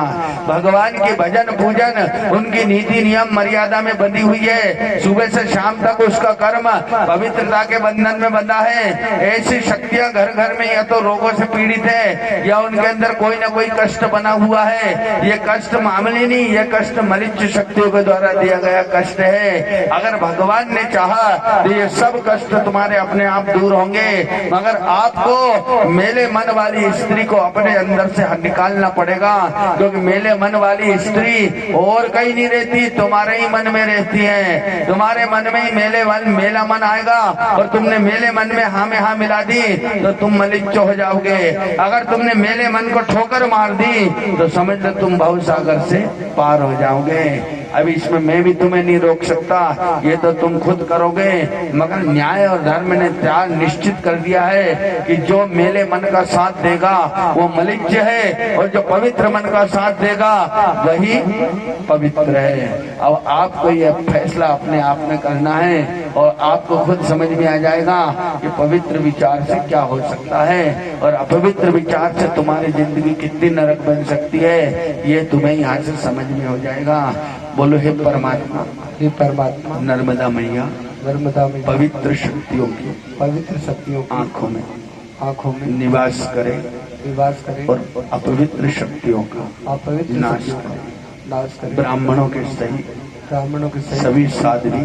भगवान की भजन पूजन उनकी नीति नियम मर्यादा में बंधी हुई है। सुबह से शाम तक उसका कर्म पवित्रता के बंधन में बंधा है। ऐसी शक्तियां घर घर में या तो रोगों से पीड़ित है या उनके अंदर कोई ना कोई कष्ट बना हुआ है। ये कष्ट मामूली नहीं, ये कष्ट मलिच्छ शक्तियों के द्वारा दिया गया कष्ट है। अगर भगवान ने चाहा तो ये सब कष्ट तुम्हारे अपने आप दूर होंगे, मगर आपको मेले मन वाली स्त्री को अपने अंदर से निकालना पड़ेगा, क्योंकि मेले मन वाली स्त्री और कहीं नहीं रहती, तुम्हारे ही मन में रहती है। तुम्हारे मन में ही मेला मन आएगा और तुमने मेले मन में हाँ मिला दी तो तुम मलिच्छ हो जाओगे। अगर तुमने मेले मन को ठोकर मार दी तो समझ लो तुम भव सागर से पार हो जाओगे। अभी इसमें मैं भी तुम्हें नहीं रोक सकता, ये तो तुम खुद करोगे। मगर न्याय और धर्म ने त्याग निश्चित कर दिया है कि जो मेले मन का साथ देगा वो मलिच्छ है और जो पवित्र मन का साथ देगा वही पवित्र है। अब आपको ये फैसला अपने आप में करना है और आपको खुद समझ में आ जाएगा कि पवित्र विचार से क्या हो सकता है और अपवित्र विचार से तुम्हारी जिंदगी कितनी नरक बन सकती है, ये तुम्हें यहाँ से समझ में हो जाएगा। बोलो हे परमात्मा, हे परमात्मा, नर्मदा मैया नर्मदा में पवित्र शक्तियों की आंखों में निवास करे करें और अपवित्र शक्तियों का अपवित्र नाश करे। ब्राह्मणों के सही सभी साध्वी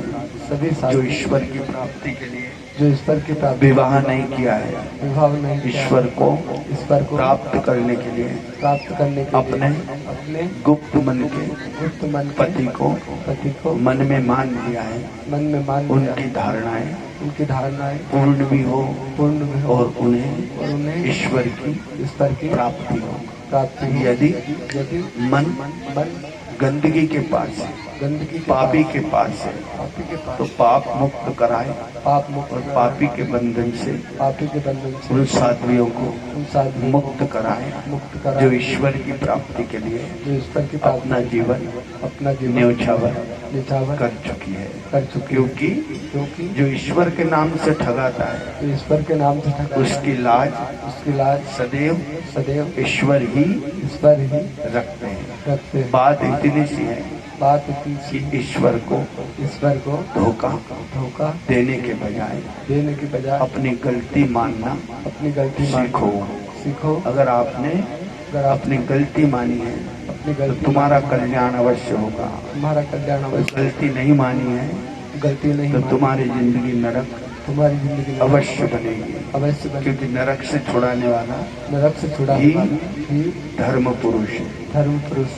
जो ईश्वर की प्राप्ति के लिए विवाह नहीं किया है, ईश्वर को प्राप्त करने के लिए अपने गुप्त मन के पति को मन में मान लिया है। उनकी धारणाएं पूर्ण भी हो और उन्हें ईश्वर की प्राप्ति हो। यदि मन गंदगी के पास पापी के पास है तो पाप मुक्त कराए और पापी के बंधन से उन साध्वियों को मुक्त कराए जो ईश्वर की प्राप्ति के लिए अपना जीवन न्यौछावर कर चुकी है। क्योंकि जो ईश्वर के नाम से ठगाता है उसकी लाज सदैव ईश्वर ही रखते हैं। बात इतनी सी है कि ईश्वर को धोखा देने के बजाय अपनी गलती मानना सीखो। अगर आपने अपनी गलती मानी है तो तुम्हारा कल्याण अवश्य होगा। गलती नहीं मानी है तो तुम्हारी जिंदगी नरक अवश्य बनेगी। क्योंकि नरक से छुड़ाने वाला ही धर्म पुरुष है।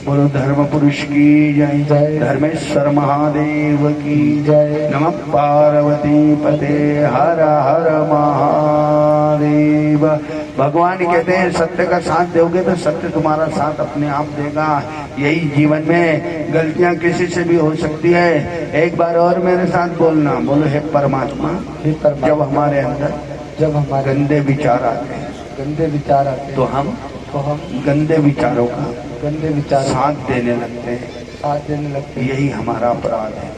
बोलो धर्म पुरुष की जय। धर्मेश्वर महादेव की जय। नमः पार्वती पते हर हर महादेव। भगवान कहते हैं सत्य का साथ दोगे तो सत्य तुम्हारा साथ अपने आप देगा। यही जीवन में गलतियां किसी से भी हो सकती है। एक बार और मेरे साथ बोलना, बोलो हे परमात्मा, जब हमारे अंदर गंदे विचार आते हैं तो हम गंदे विचारों का साथ देने लगते हैं। यही हमारा अपराध है।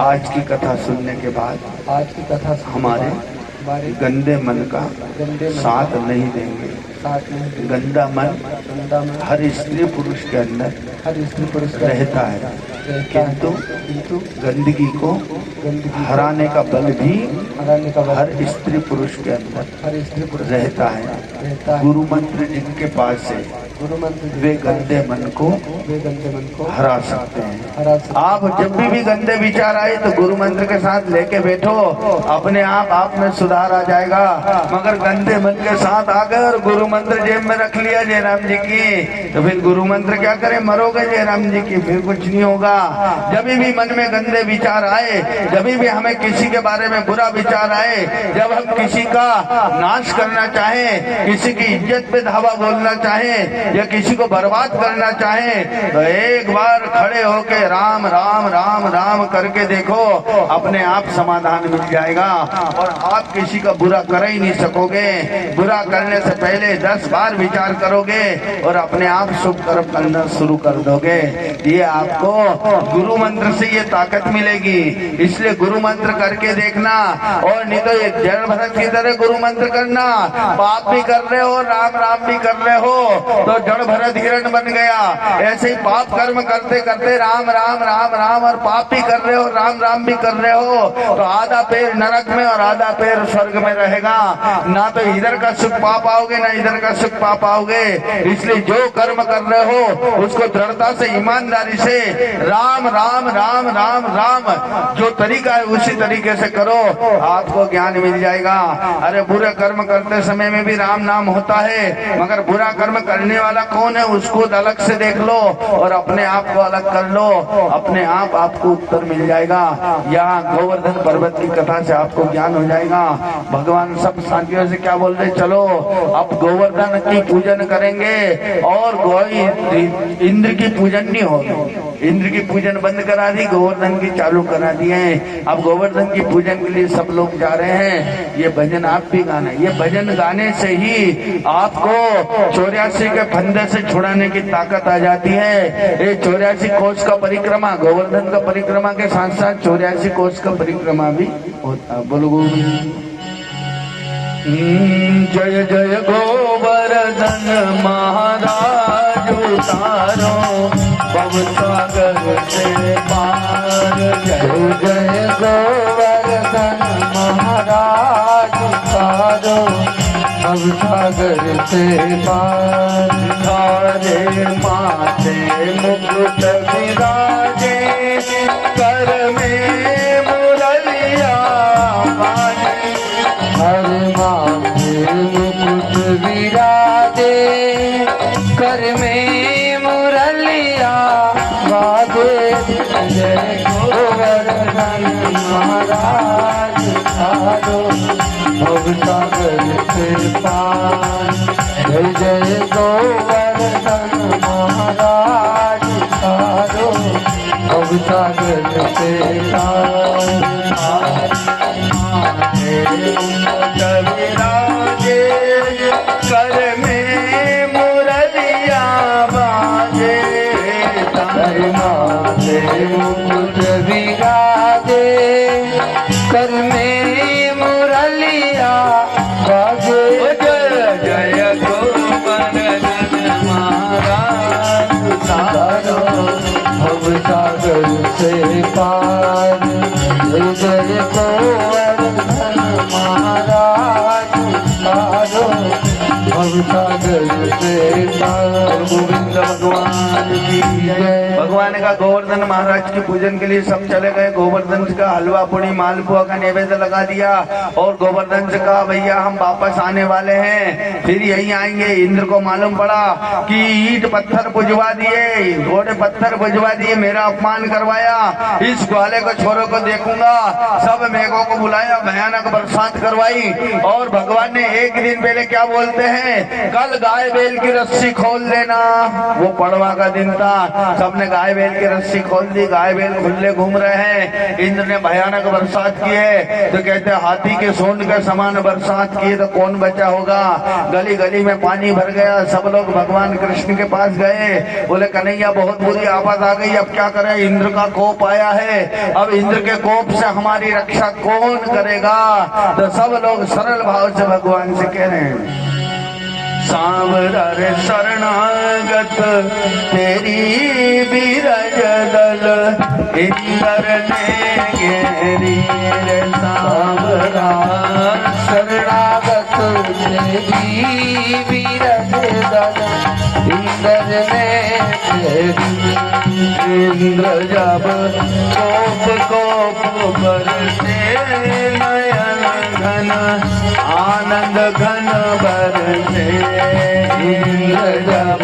आज की कथा सुनने के बाद हमारे गंदे मन का साथ नहीं देंगे। गंदा मन हर स्त्री पुरुष के अंदर रहता है, किंतु गंदगी को हराने का बल भी हर स्त्री पुरुष के अंदर रहता है। गुरु मंत्र जिनके पास है वे गंदे मन को हरा सकते हैं। आप जब भी गंदे विचार आए तो गुरु मंत्र के साथ लेके बैठो, अपने आप में सुधार आ जाएगा। मगर गंदे मन के साथ आ गए और गुरु मंत्र जेब में रख लिया जयराम जी की, तो फिर गुरु मंत्र क्या करे, मरोगे जयराम जी की, फिर कुछ नहीं होगा। जब भी मन में गंदे विचार आए, जब भी हमें किसी के बारे में बुरा विचार आए, जब हम किसी का नाश करना चाहें, किसी की इज्जत पे धावा बोलना चाहें, या किसी को बर्बाद करना चाहे तो एक बार खड़े होके राम राम राम राम करके देखो, अपने आप समाधान मिल जाएगा और आप किसी का बुरा कर ही नहीं सकोगे। बुरा करने से पहले 10 बार विचार करोगे और अपने आप शुभ कर्म करना शुरू कर दोगे। ये आपको गुरु मंत्र से ये ताकत मिलेगी, इसलिए गुरु मंत्र करके देखना। और नहीं तो ये जड़ भरत की तरह गुरु मंत्र करना, पाप भी कर रहे हो राम राम भी कर रहे हो तो जड़ भरत हिरण बन गया। ऐसे ही पाप कर्म करते करते राम राम राम राम और पाप भी कर रहे हो राम राम भी कर रहे हो तो आधा पैर नरक में और आधा पैर स्वर्ग में रहेगा। ना तो इधर का सुख पा पाओगे ना इधर का सुख पा पाओगे। इसलिए जो कर्म कर रहे हो उसको दृढ़ता से ईमानदारी से राम राम राम राम राम जो तरीका है उसी तरीके से करो, आपको ज्ञान मिल जाएगा। अरे बुरे कर्म करते समय में भी राम नाम होता है, मगर बुरा कर्म करने वाला कौन है उसको अलग से देख लो और अपने आप को अलग कर लो, अपने आप आपको उत्तर मिल जाएगा। यहाँ गोवर्धन पर्वत की कथा से आपको ज्ञान हो जाएगा। भगवान सब साथियों से क्या बोल रहे, चलो अब गोवर्धन की पूजन करेंगे और इंद्र की पूजन नहीं होगी। इंद्र की पूजन बंद करा दी, गोवर्धन की चालू करा दी है। अब गोवर्धन की पूजन के लिए सब लोग जा रहे हैं। ये भजन आप भी गाना, ये भजन गाने से ही आपको 84 के फंदे से छुड़ाने की ताकत आ जाती है। ये 84 कोष का परिक्रमा, गोवर्धन का परिक्रमा के साथ साथ 84 कोष का परिक्रमा भी होता। बोलो गोविंद। जय जय गोवर्धन महाराज उतारो भव सागर से पार। जय जय गोवर्धन महाराज उतारो भव सागर से पार। धारे माथे मुकुट विराजे कर में मुरलिया बाजे। हर माथे मुकुट विराजे कर में मुरलिया बाजे। जय गोवर्धन महाराज उतारो भव सागर से पार। जय जय गोवर्धन महाराज उतारो भव सागर से पार। विराजे कर में मुरलिया बाजे। माथे मुकुट विराजे कर में मुरलिया बाजे। जय जय गोवर्धन महाराज उतारो भव सागर से पार। जय जय गोवर्धन महाराज उतारो भव सागर से पार। गोविंद भगवान की जय। भगवान का गोवर्धन महाराज के पूजन के लिए सब चले गए। गोवर्धन का हलवा पूड़ी मालपुआ का नैवेद्य लगा दिया और गोवर्धन से कहा भैया हम वापस आने वाले हैं, फिर यही आएंगे। इंद्र को मालूम पड़ा कि ईंट पत्थर पुजवा दिए, घोड़े पत्थर पुजवा दिए, मेरा अपमान करवाया। इस ग्वाले को छोरों को देखूंगा। सब मेघों को बुलाया, भयानक बरसात करवाई। और भगवान ने एक दिन पहले क्या बोलते हैं, कल गाय बैल की रस्सी खोल देना। वो पड़वा का दिन था, सबने गाय बैल की रस्सी खोल दी। गाय बैल खुले घूम रहे हैं। इंद्र ने भयानक बरसात की है तो कहते हाथी के सूंड के समान बरसात की तो कौन बचा होगा। गली गली में पानी भर गया। सब लोग भगवान कृष्ण के पास गए, बोले कन्हैया बहुत बुरी आफत आ गई, अब क्या करें, इंद्र का कोप आया है। अब इंद्र के कोप से हमारी रक्षा कौन करेगा। तो सब लोग सरल भाव से भगवान से कह रहे हैं, सांवर शरणागत तेरी बिरज दल इंद्र ने घेरी। सांवरा शरणागत तेरी बिरज दल इंद्र ने घेरी। इंद्र जब कोप बरसे नयन घन आनंद घन बरसे। इंद्र जब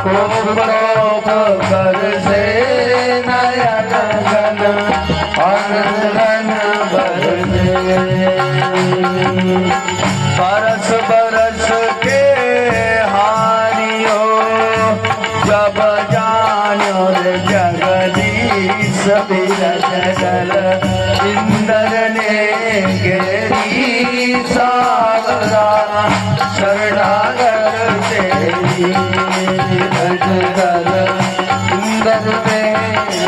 कोप बरसे नयन घन आनंद घन बरसे। बरस बरस के हारियों गेरी सावरा शरणागत तेरी सुंदर में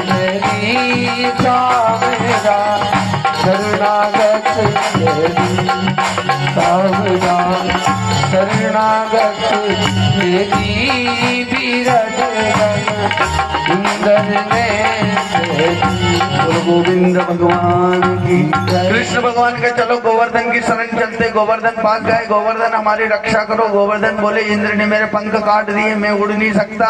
मेरी सावरा शरणागत तेरी सावरा शरणागत तेरी विरज सुंदर में गोविंद भगवान की। कृष्ण भगवान के चलो गोवर्धन की शरण चलते। गोवर्धन पास गए, गोवर्धन हमारी रक्षा करो। गोवर्धन बोले इंद्र ने मेरे पंख काट दिए, मैं उड़ नहीं सकता।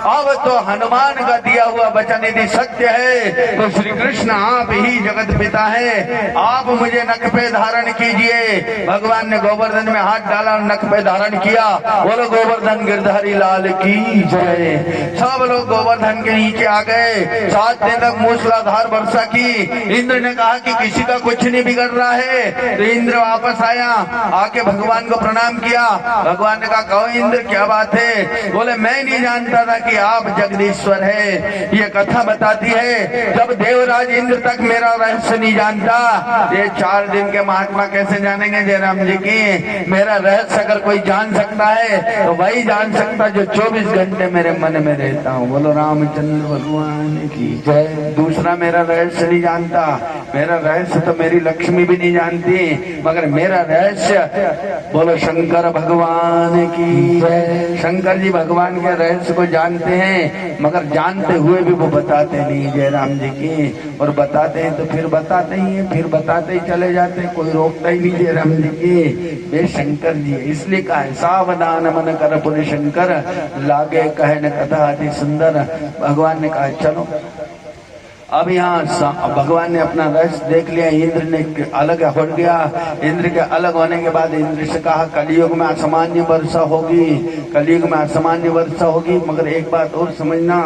अब तो हनुमान का दिया हुआ वचन यदि सत्य है तो श्री कृष्ण आप ही जगत पिता है, आप मुझे नख पे धारण कीजिए। भगवान ने गोवर्धन में हाथ डाला और नख पे धारण किया। बोलो गोवर्धन गिरधारी लाल की जय। सब लोग गोवर्धन के नीचे आ गए। 7 दिन तक मूसलाधार वर्षा की। इंद्र ने कहा कि किसी का कुछ नहीं बिगड़ रहा है। तो इंद्र वापस आया, आके भगवान को प्रणाम किया। भगवान ने कहा कहो इंद्र क्या बात है? बोले मैं नहीं जानता था कि आप जगदीश्वर है। ये कथा बताती है जब देवराज इंद्र तक मेरा रहस्य नहीं जानता, ये 4 दिन के महात्मा कैसे जानेंगे जयराम जी की? मेरा रहस्य अगर कोई जान सकता है तो वही जान सकता जो 24 घंटे मेरे मन में रहता हूँ। बोलो रामचंद्र भगवान की जय। दूसरा मेरा रहस्य नहीं जानता, मेरा रहस्य तो मेरी लक्ष्मी भी नहीं जानती, मगर मेरा रहस्य बोलो शंकर भगवान की जय। शंकर जी भगवान के रहस्य को जानते हैं, मगर जानते हुए भी वो बताते नहीं जयराम जी की। और बताते हैं तो फिर बताते ही है, फिर बताते ही चले जाते हैं, कोई रोकता ही नहीं जयराम जी की। वे शंकर जी इसलिए कहा है सावधान मन कर पुनि शंकर लागे कहे न कथा अति सुंदर। भगवान ने कहा चलो। अब यहाँ भगवान ने अपना रहस्य देख लिया। इंद्र ने अलग हो गया। इंद्र के अलग होने के बाद इंद्र से कहा कलयुग में असामान्य वर्षा होगी, कलयुग में असामान्य वर्षा होगी। मगर एक बात और समझना,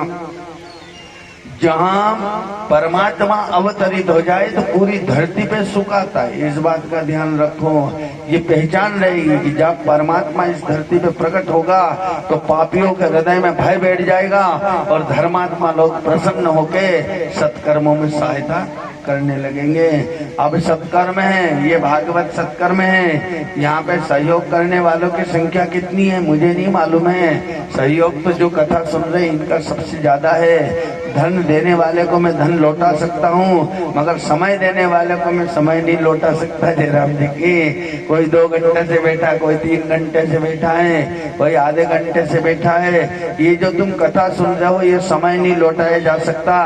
जहाँ परमात्मा अवतरित हो जाए तो पूरी धरती पे सुख आता है। इस बात का ध्यान रखो, ये पहचान रहेगी कि जब परमात्मा इस धरती पे प्रकट होगा तो पापियों के हृदय में भय बैठ जाएगा और धर्मात्मा लोग प्रसन्न होके सत्कर्मों में सहायता करने लगेंगे। अब सत्कर्म है, ये भागवत सत्कर्म है। यहाँ पे सहयोग करने वालों की संख्या कितनी है मुझे नहीं मालूम है। सहयोग तो जो कथा सुन रहे इनका सबसे ज्यादा है। धन देने वाले को मैं धन लौटा सकता हूँ, मगर समय देने वाले को मैं समय नहीं लौटा सकता जयराम जी की। कोई 2 घंटे से बैठा, कोई 3 घंटे से बैठा है, कोई आधे घंटे से बैठा है। ये जो तुम कथा सुन रहे हो ये समय नहीं लौटाया जा सकता।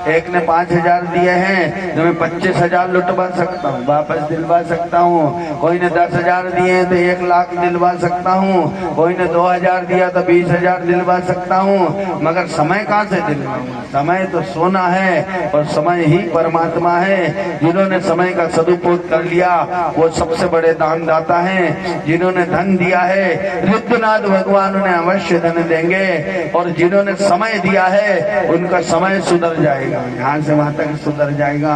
एक ने 5,000 दिए हैं तो मैं 25,000 लुटवा सकता हूँ, वापस दिलवा सकता हूँ। कोई ने 10,000 दिए तो 1 लाख दिलवा सकता हूँ। कोई ने 2,000 दिया तो 20,000 दिलवा सकता हूँ, मगर समय कहाँ से दिलवाऊंगा? समय तो सोना है और समय ही परमात्मा है। जिन्होंने समय का सदुपयोग कर लिया वो सबसे बड़े दानदाता हैं। जिन्होंने धन दिया है रुद्रनाथ भगवान उन्हें अवश्य धन देंगे, और जिन्होंने समय दिया है उनका समय सुधर जाएगा, यहाँ से वहां तक सुधर जाएगा।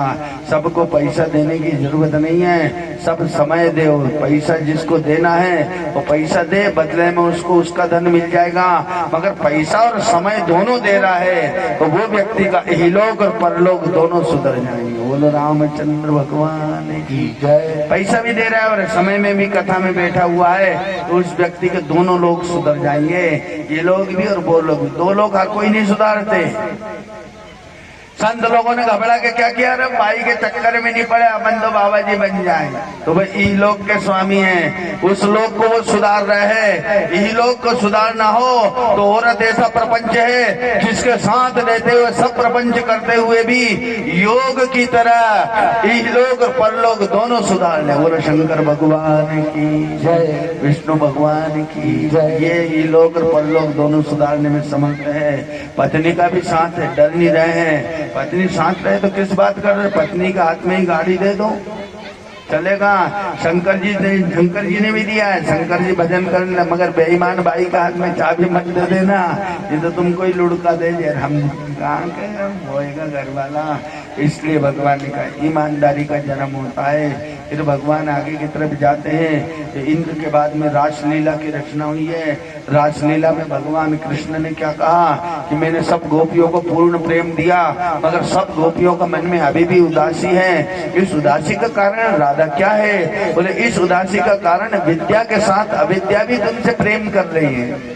सबको पैसा देने की जरूरत नहीं है, सब समय दे। पैसा जिसको देना है वो पैसा दे, बदले में उसको उसका धन मिल जाएगा। मगर पैसा और समय दोनों दे रहा है तो वो व्यक्ति का इहलोक और परलोक दोनों सुधर जाएंगे। बोलो रामचंद्र भगवान की जय। पैसा भी दे रहा है और समय में भी कथा में बैठा हुआ है तो उस व्यक्ति के दोनों लोग सुधर जाएंगे। ये लोग भी और वो लोग भी, 2 लोग हर कोई नहीं सुधारते। संत लोगों ने घबरा के क्या किया, अरे भाई के चक्कर में नहीं पड़े, अपन तो बाबा जी बन जाए। तो भाई ई लोक के स्वामी हैं, उस लोक को वो सुधार रहे हैं। ई लोक को सुधारना हो तो औरत ऐसा प्रपंच है जिसके साथ रहते हुए सब प्रपंच करते हुए भी योग की तरह ई लोक और परलोक दोनों सुधार ले। बोलो शंकर भगवान की जय, विष्णु भगवान की जय। ये ई लोक और परलोक दोनों सुधारने में समर्थ है। पत्नी का भी साथ है, डर नहीं रहे हैं। पत्नी साथ रहे तो किस बात कर रहे? पत्नी के हाथ में ही गाड़ी दे दो, चलेगा। शंकर जी ने भी दिया है, शंकर जी भजन करने, मगर बेईमान भाई का हाथ में चाबी मत दे देना, ये तो तुमको ही लुढ़का दे। हम कहाँ के होएगा घर वाला। इसलिए भगवान ने कहा ईमानदारी का जन्म होता है। फिर भगवान आगे की तरफ जाते हैं तो इंद्र के बाद में रासलीला की रचना हुई है। रासलीला में भगवान कृष्ण ने क्या कहा कि मैंने सब गोपियों को पूर्ण प्रेम दिया, मगर सब गोपियों का मन में अभी भी उदासी है। इस उदासी का कारण राधा क्या है? बोले इस उदासी का कारण विद्या के साथ अविद्या भी तुमसे प्रेम कर रही है।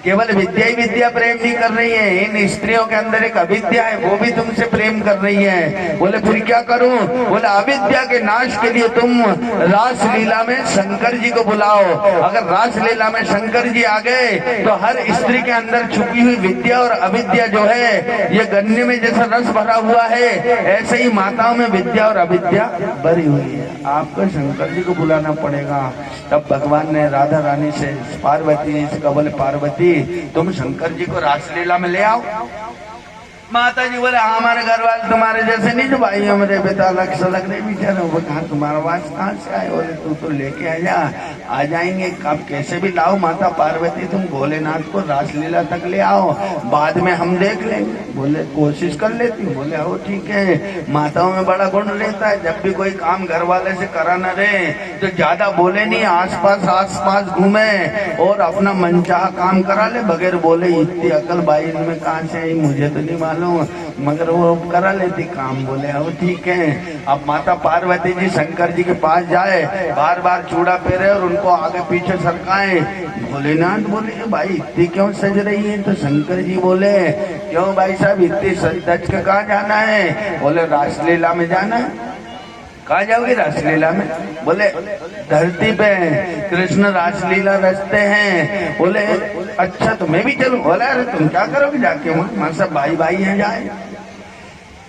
केवल विद्या ही विद्या प्रेम नहीं कर रही है, इन स्त्रियों के अंदर एक अविद्या है, वो भी तुमसे प्रेम कर रही है। बोले फिर क्या करूं? बोले अविद्या के नाश के लिए तुम रासलीला में शंकर जी को बुलाओ। अगर रासलीला में शंकर जी आ गए तो हर स्त्री के अंदर छुपी हुई विद्या और अविद्या जो है, ये गन्ने में जैसा रस भरा हुआ है, ऐसे ही माताओं में विद्या और अविद्या भरी हुई है। आपको शंकर जी को बुलाना पड़ेगा। तब भगवान ने राधा रानी से पार्वती जी से कहा, बोले पार्वती तुम शंकर जी को रासलीला में ले आओ। माता जी बोले हमारे घर वाले तुम्हारे जैसे नहीं, जो भाई मेरे बेटा अलग से लग रहे बेचारे। वो कहा तुम्हारा आवाज कहाँ से आए? बोले तू तो लेके आ जा, आ जाएंगे। कब कैसे भी लाओ माता पार्वती, तुम भोलेनाथ को रासलीला तक ले आओ, बाद में हम देख लेंगे। बोले कोशिश कर लेती हूँ। बोले हो ठीक है। माताओं में बड़ा गुण रहता है, जब भी कोई काम घर वाले से करा न रहे तो ज्यादा बोले नहीं, आसपास घूमे और अपना मनचाहा काम करा ले बगैर बोले। इतनी अकल भाई इनमें कहाँ से आई मुझे तो नहीं मालूम, मगर वो करा लेती काम। बोले हो ठीक है। अब माता पार्वती जी शंकर जी के पास जाए, बार बार चूड़ा फेरे और उनको आगे पीछे सरकाए। भोलेनाथ बोले भाई इतनी क्यों सज रही है? तो शंकर जी बोले क्यों भाई साहब इतनी सज धज के कहाँ जाना है? बोले रासलीला में जाना है। कहाँ जाओगे रासलीला में? बोले धरती पे कृष्ण रासलीला रचते हैं। बोले अच्छा तो मैं भी चलूं। बोले अरे तुम क्या करोगे जाके वहाँ? सब भाई भाई हैं जाए।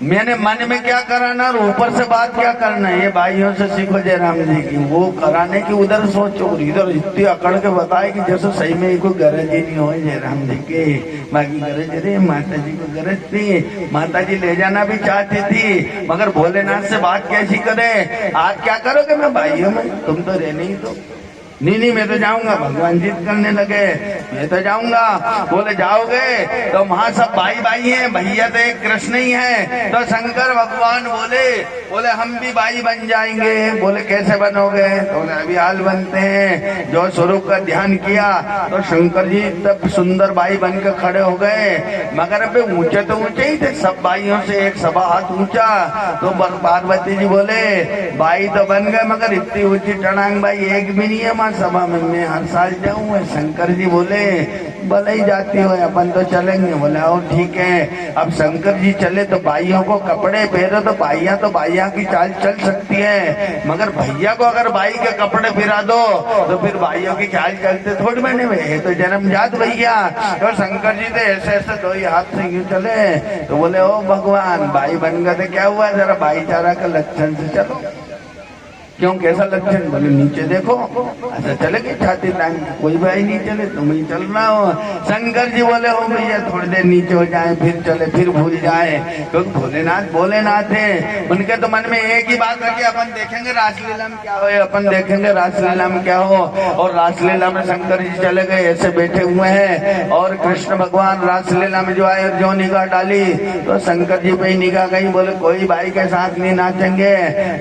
मैंने मन में क्या कराना और ऊपर से बात क्या करना है, ये भाइयों से सीखो जयराम जी की। वो कराने की उधर सोचो, इधर इतनी अकड़ के बताए कि जैसे सही में कोई गरज ही नहीं हो जयराम जी के। बाकी गरज रे माता जी को गरज थी, माता जी ले जाना भी चाहती थी, मगर भोलेनाथ से बात कैसी करे? आज क्या करोगे? मैं भाइयों में तुम तो रहने ही दो। नहीं मैं तो जाऊंगा। भगवान जिद करने लगे, मैं तो जाऊंगा। बोले जाओगे तो वहां सब भाई भाई हैं, भैया तो एक कृष्ण ही है। तो शंकर भगवान बोले हम भी भाई बन जाएंगे। बोले कैसे बनोगे? तो बोले अभी हाल बनते हैं। जो स्वरूप का ध्यान किया तो शंकर जी तब सुंदर भाई बन के खड़े हो गए, मगर अभी ऊंचे तो ऊंचे ही थे, सब भाइयों से एक सवा हाथ ऊंचा। तो पार्वती जी बोले भाई तो बन गए, मगर इतनी ऊंची टड़ांग भाई एक भी नहीं है सभा में, मैं हर साल जाऊँ। शंकर जी बोले भले ही जाती हो, अपन तो चलेंगे। बोले और ठीक है। अब शंकर जी चले तो भाइयों को कपड़े पहने, तो भाइयां की चाल चल सकती है, मगर भैया को अगर भाई के कपड़े फिरा दो तो फिर भाइयों की चाल चलते थोड़ी बने हुए, तो जन्मजात भैया। तो शंकर जी तो ऐसे ऐसे दो ही हाथ से यूं चले। तो बोले ओ भगवान भाई बन गए तो क्या हुआ, जरा भाईचारा का लक्षण से चलो। क्यों कैसा लक्षण? बोले नीचे देखो। अच्छा चले गए छाती टांग के, कोई भाई नहीं चले, तुम ही चल रहा हो। शंकर जी बोले हो भैया थोड़ी देर नीचे हो जाए, फिर चले, फिर भूल जाए, क्योंकि भोलेनाथ है। उनके तो मन में एक ही बात है कि अपन देखेंगे रासलीला में क्या हो, अपन देखेंगे रासलीला में क्या हो। और रासलीला में शंकर जी चले गए, ऐसे बैठे हुए हैं। और कृष्ण भगवान रासलीला में जो आए, जो निगाह डाली तो शंकर जी पे ही निगाह गई। बोले कोई भाई के साथ नहीं नाचेंगे,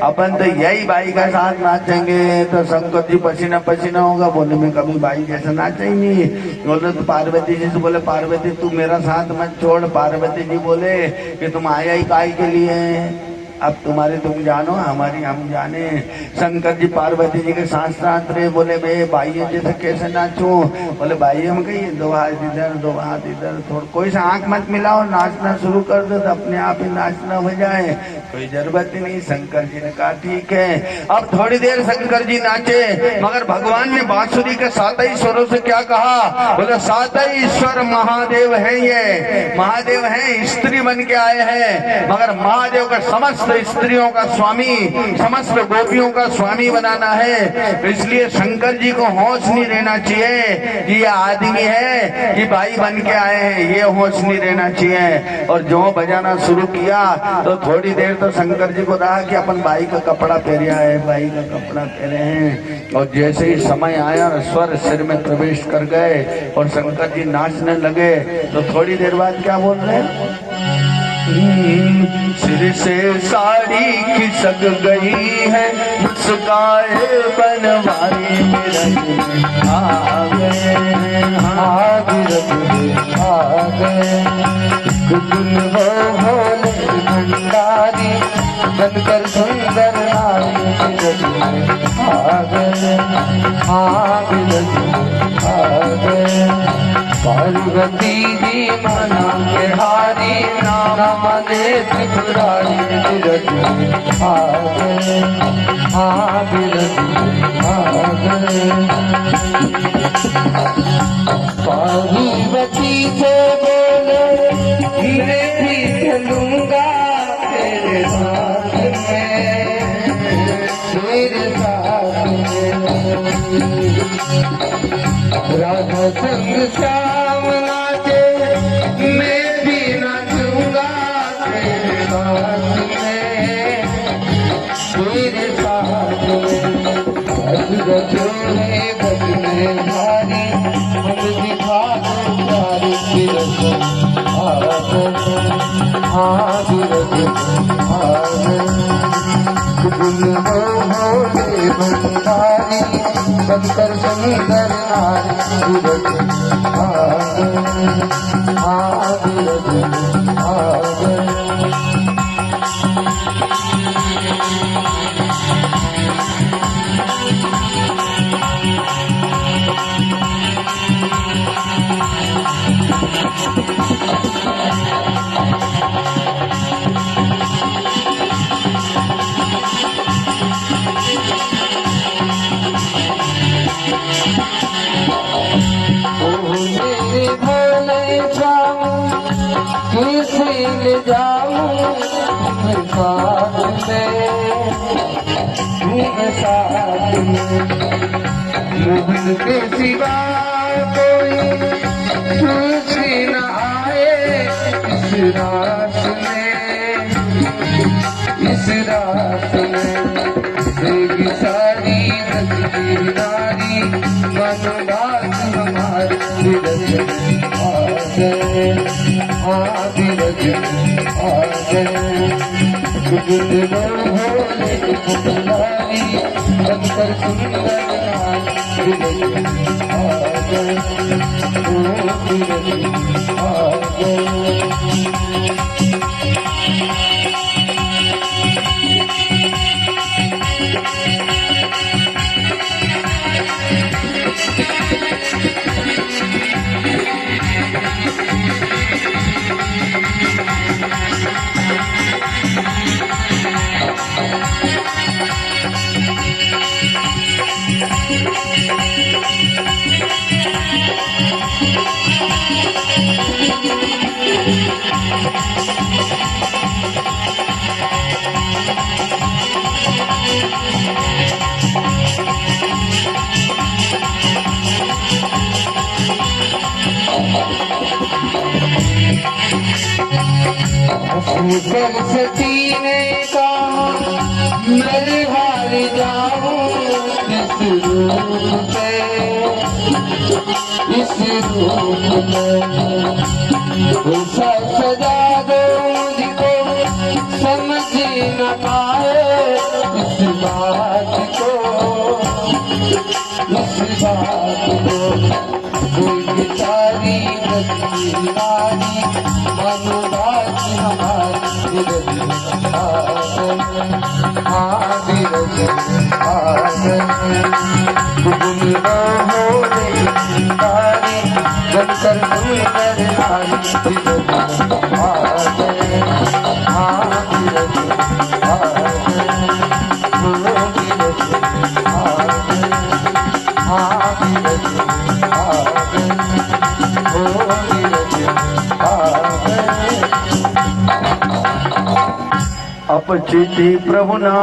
अपन तो यही भाई का साथ नाचेंगे। तो शंकर जी पसीना पसीना होगा। बोले मैं कभी भाई जैसा नाचा ही नहीं। बोले तो पार्वती जी से बोले पार्वती तू मेरा साथ मत छोड़। पार्वती जी बोले कि तुम आया ही काय के लिए? अब तुम्हारे तुम जानो, हमारी हम जाने। शंकर जी पार्वती जी के साथ साथ रहे। बोले मैं भाइयों जैसे कैसे नाचूं? बोले भाइयों में कहिए दो हाथ इधर दो हाथ इधर, थोड़ा कोई सा आंख मत मिलाओ, नाचना शुरू कर दो तो अपने आप ही नाचना हो जाए, कोई जरूरत ही नहीं। शंकर जी ने कहा ठीक है। अब थोड़ी देर शंकर जी नाचे, मगर भगवान ने बांसुरी के सात ही स्वरों से क्या कहा? बोले सात ही ईश्वर महादेव है, ये महादेव है, स्त्री बन के आए हैं, मगर महादेव का समस्त स्त्रियों का स्वामी, समस्त गोपियों का स्वामी बनाना है। इसलिए शंकर जी को होश नहीं रहना चाहिए कि ये आदमी है कि भाई बन के आए हैं, ये होश नहीं रहना चाहिए। और जो बजाना शुरू किया तो थोड़ी देर तो शंकर जी को रहा कि अपन भाई का कपड़ा पहरिया है, भाई का कपड़ा पहरे हैं। और जैसे ही समय आया स्वर सिर में प्रवेश कर गए और शंकर जी नाचने लगे। तो थोड़ी देर बाद क्या बोल रहे हैं? सिर से साड़ी खिसक गई है, मुस्काए बनवारी आ गए, आ गए गुल वो भोले भंडारी बनकर सुंदर नारी आ गए, आ गए पार्वती जी मना के हारी नाम मने त्रिपुरारी आ गए, आ गए पार्वती से बोले मैं भी चलूंगा तेरे साथ में, तेरे साथ में राधा संग श्याम नाचे मैं भी नाचूंगा तेरे साथ में, तेरे साथ में बजने बजने भारी हम दिखा दो प्यारी बिरज गुल भोले भंडारी बनकर सुंदर नारी बिरज आ गए ले जाऊं साथ में मोहन के सिवा कोई खुशी न आए इस रात में देगी सारी रखी नारी मन बात हमारी बिरज आ गए गुल भोले भंडारी बनकर सुंदर नारी बिरज आ गए, बिरज आ गए सरस्वती ने कहा मैं हार जाऊं इस रूप में ऐसा सजा दो मुझको समझ न पाए इस बात को कोई बेचारी नारी मनोबात हमारी बिरज आ गए गुल भोले भंडारी बनकर सुंदर नारी बिरज आ गए, बिरज आ गए बिरज आ गए, बिरज आ गए अपचिति प्रभु ना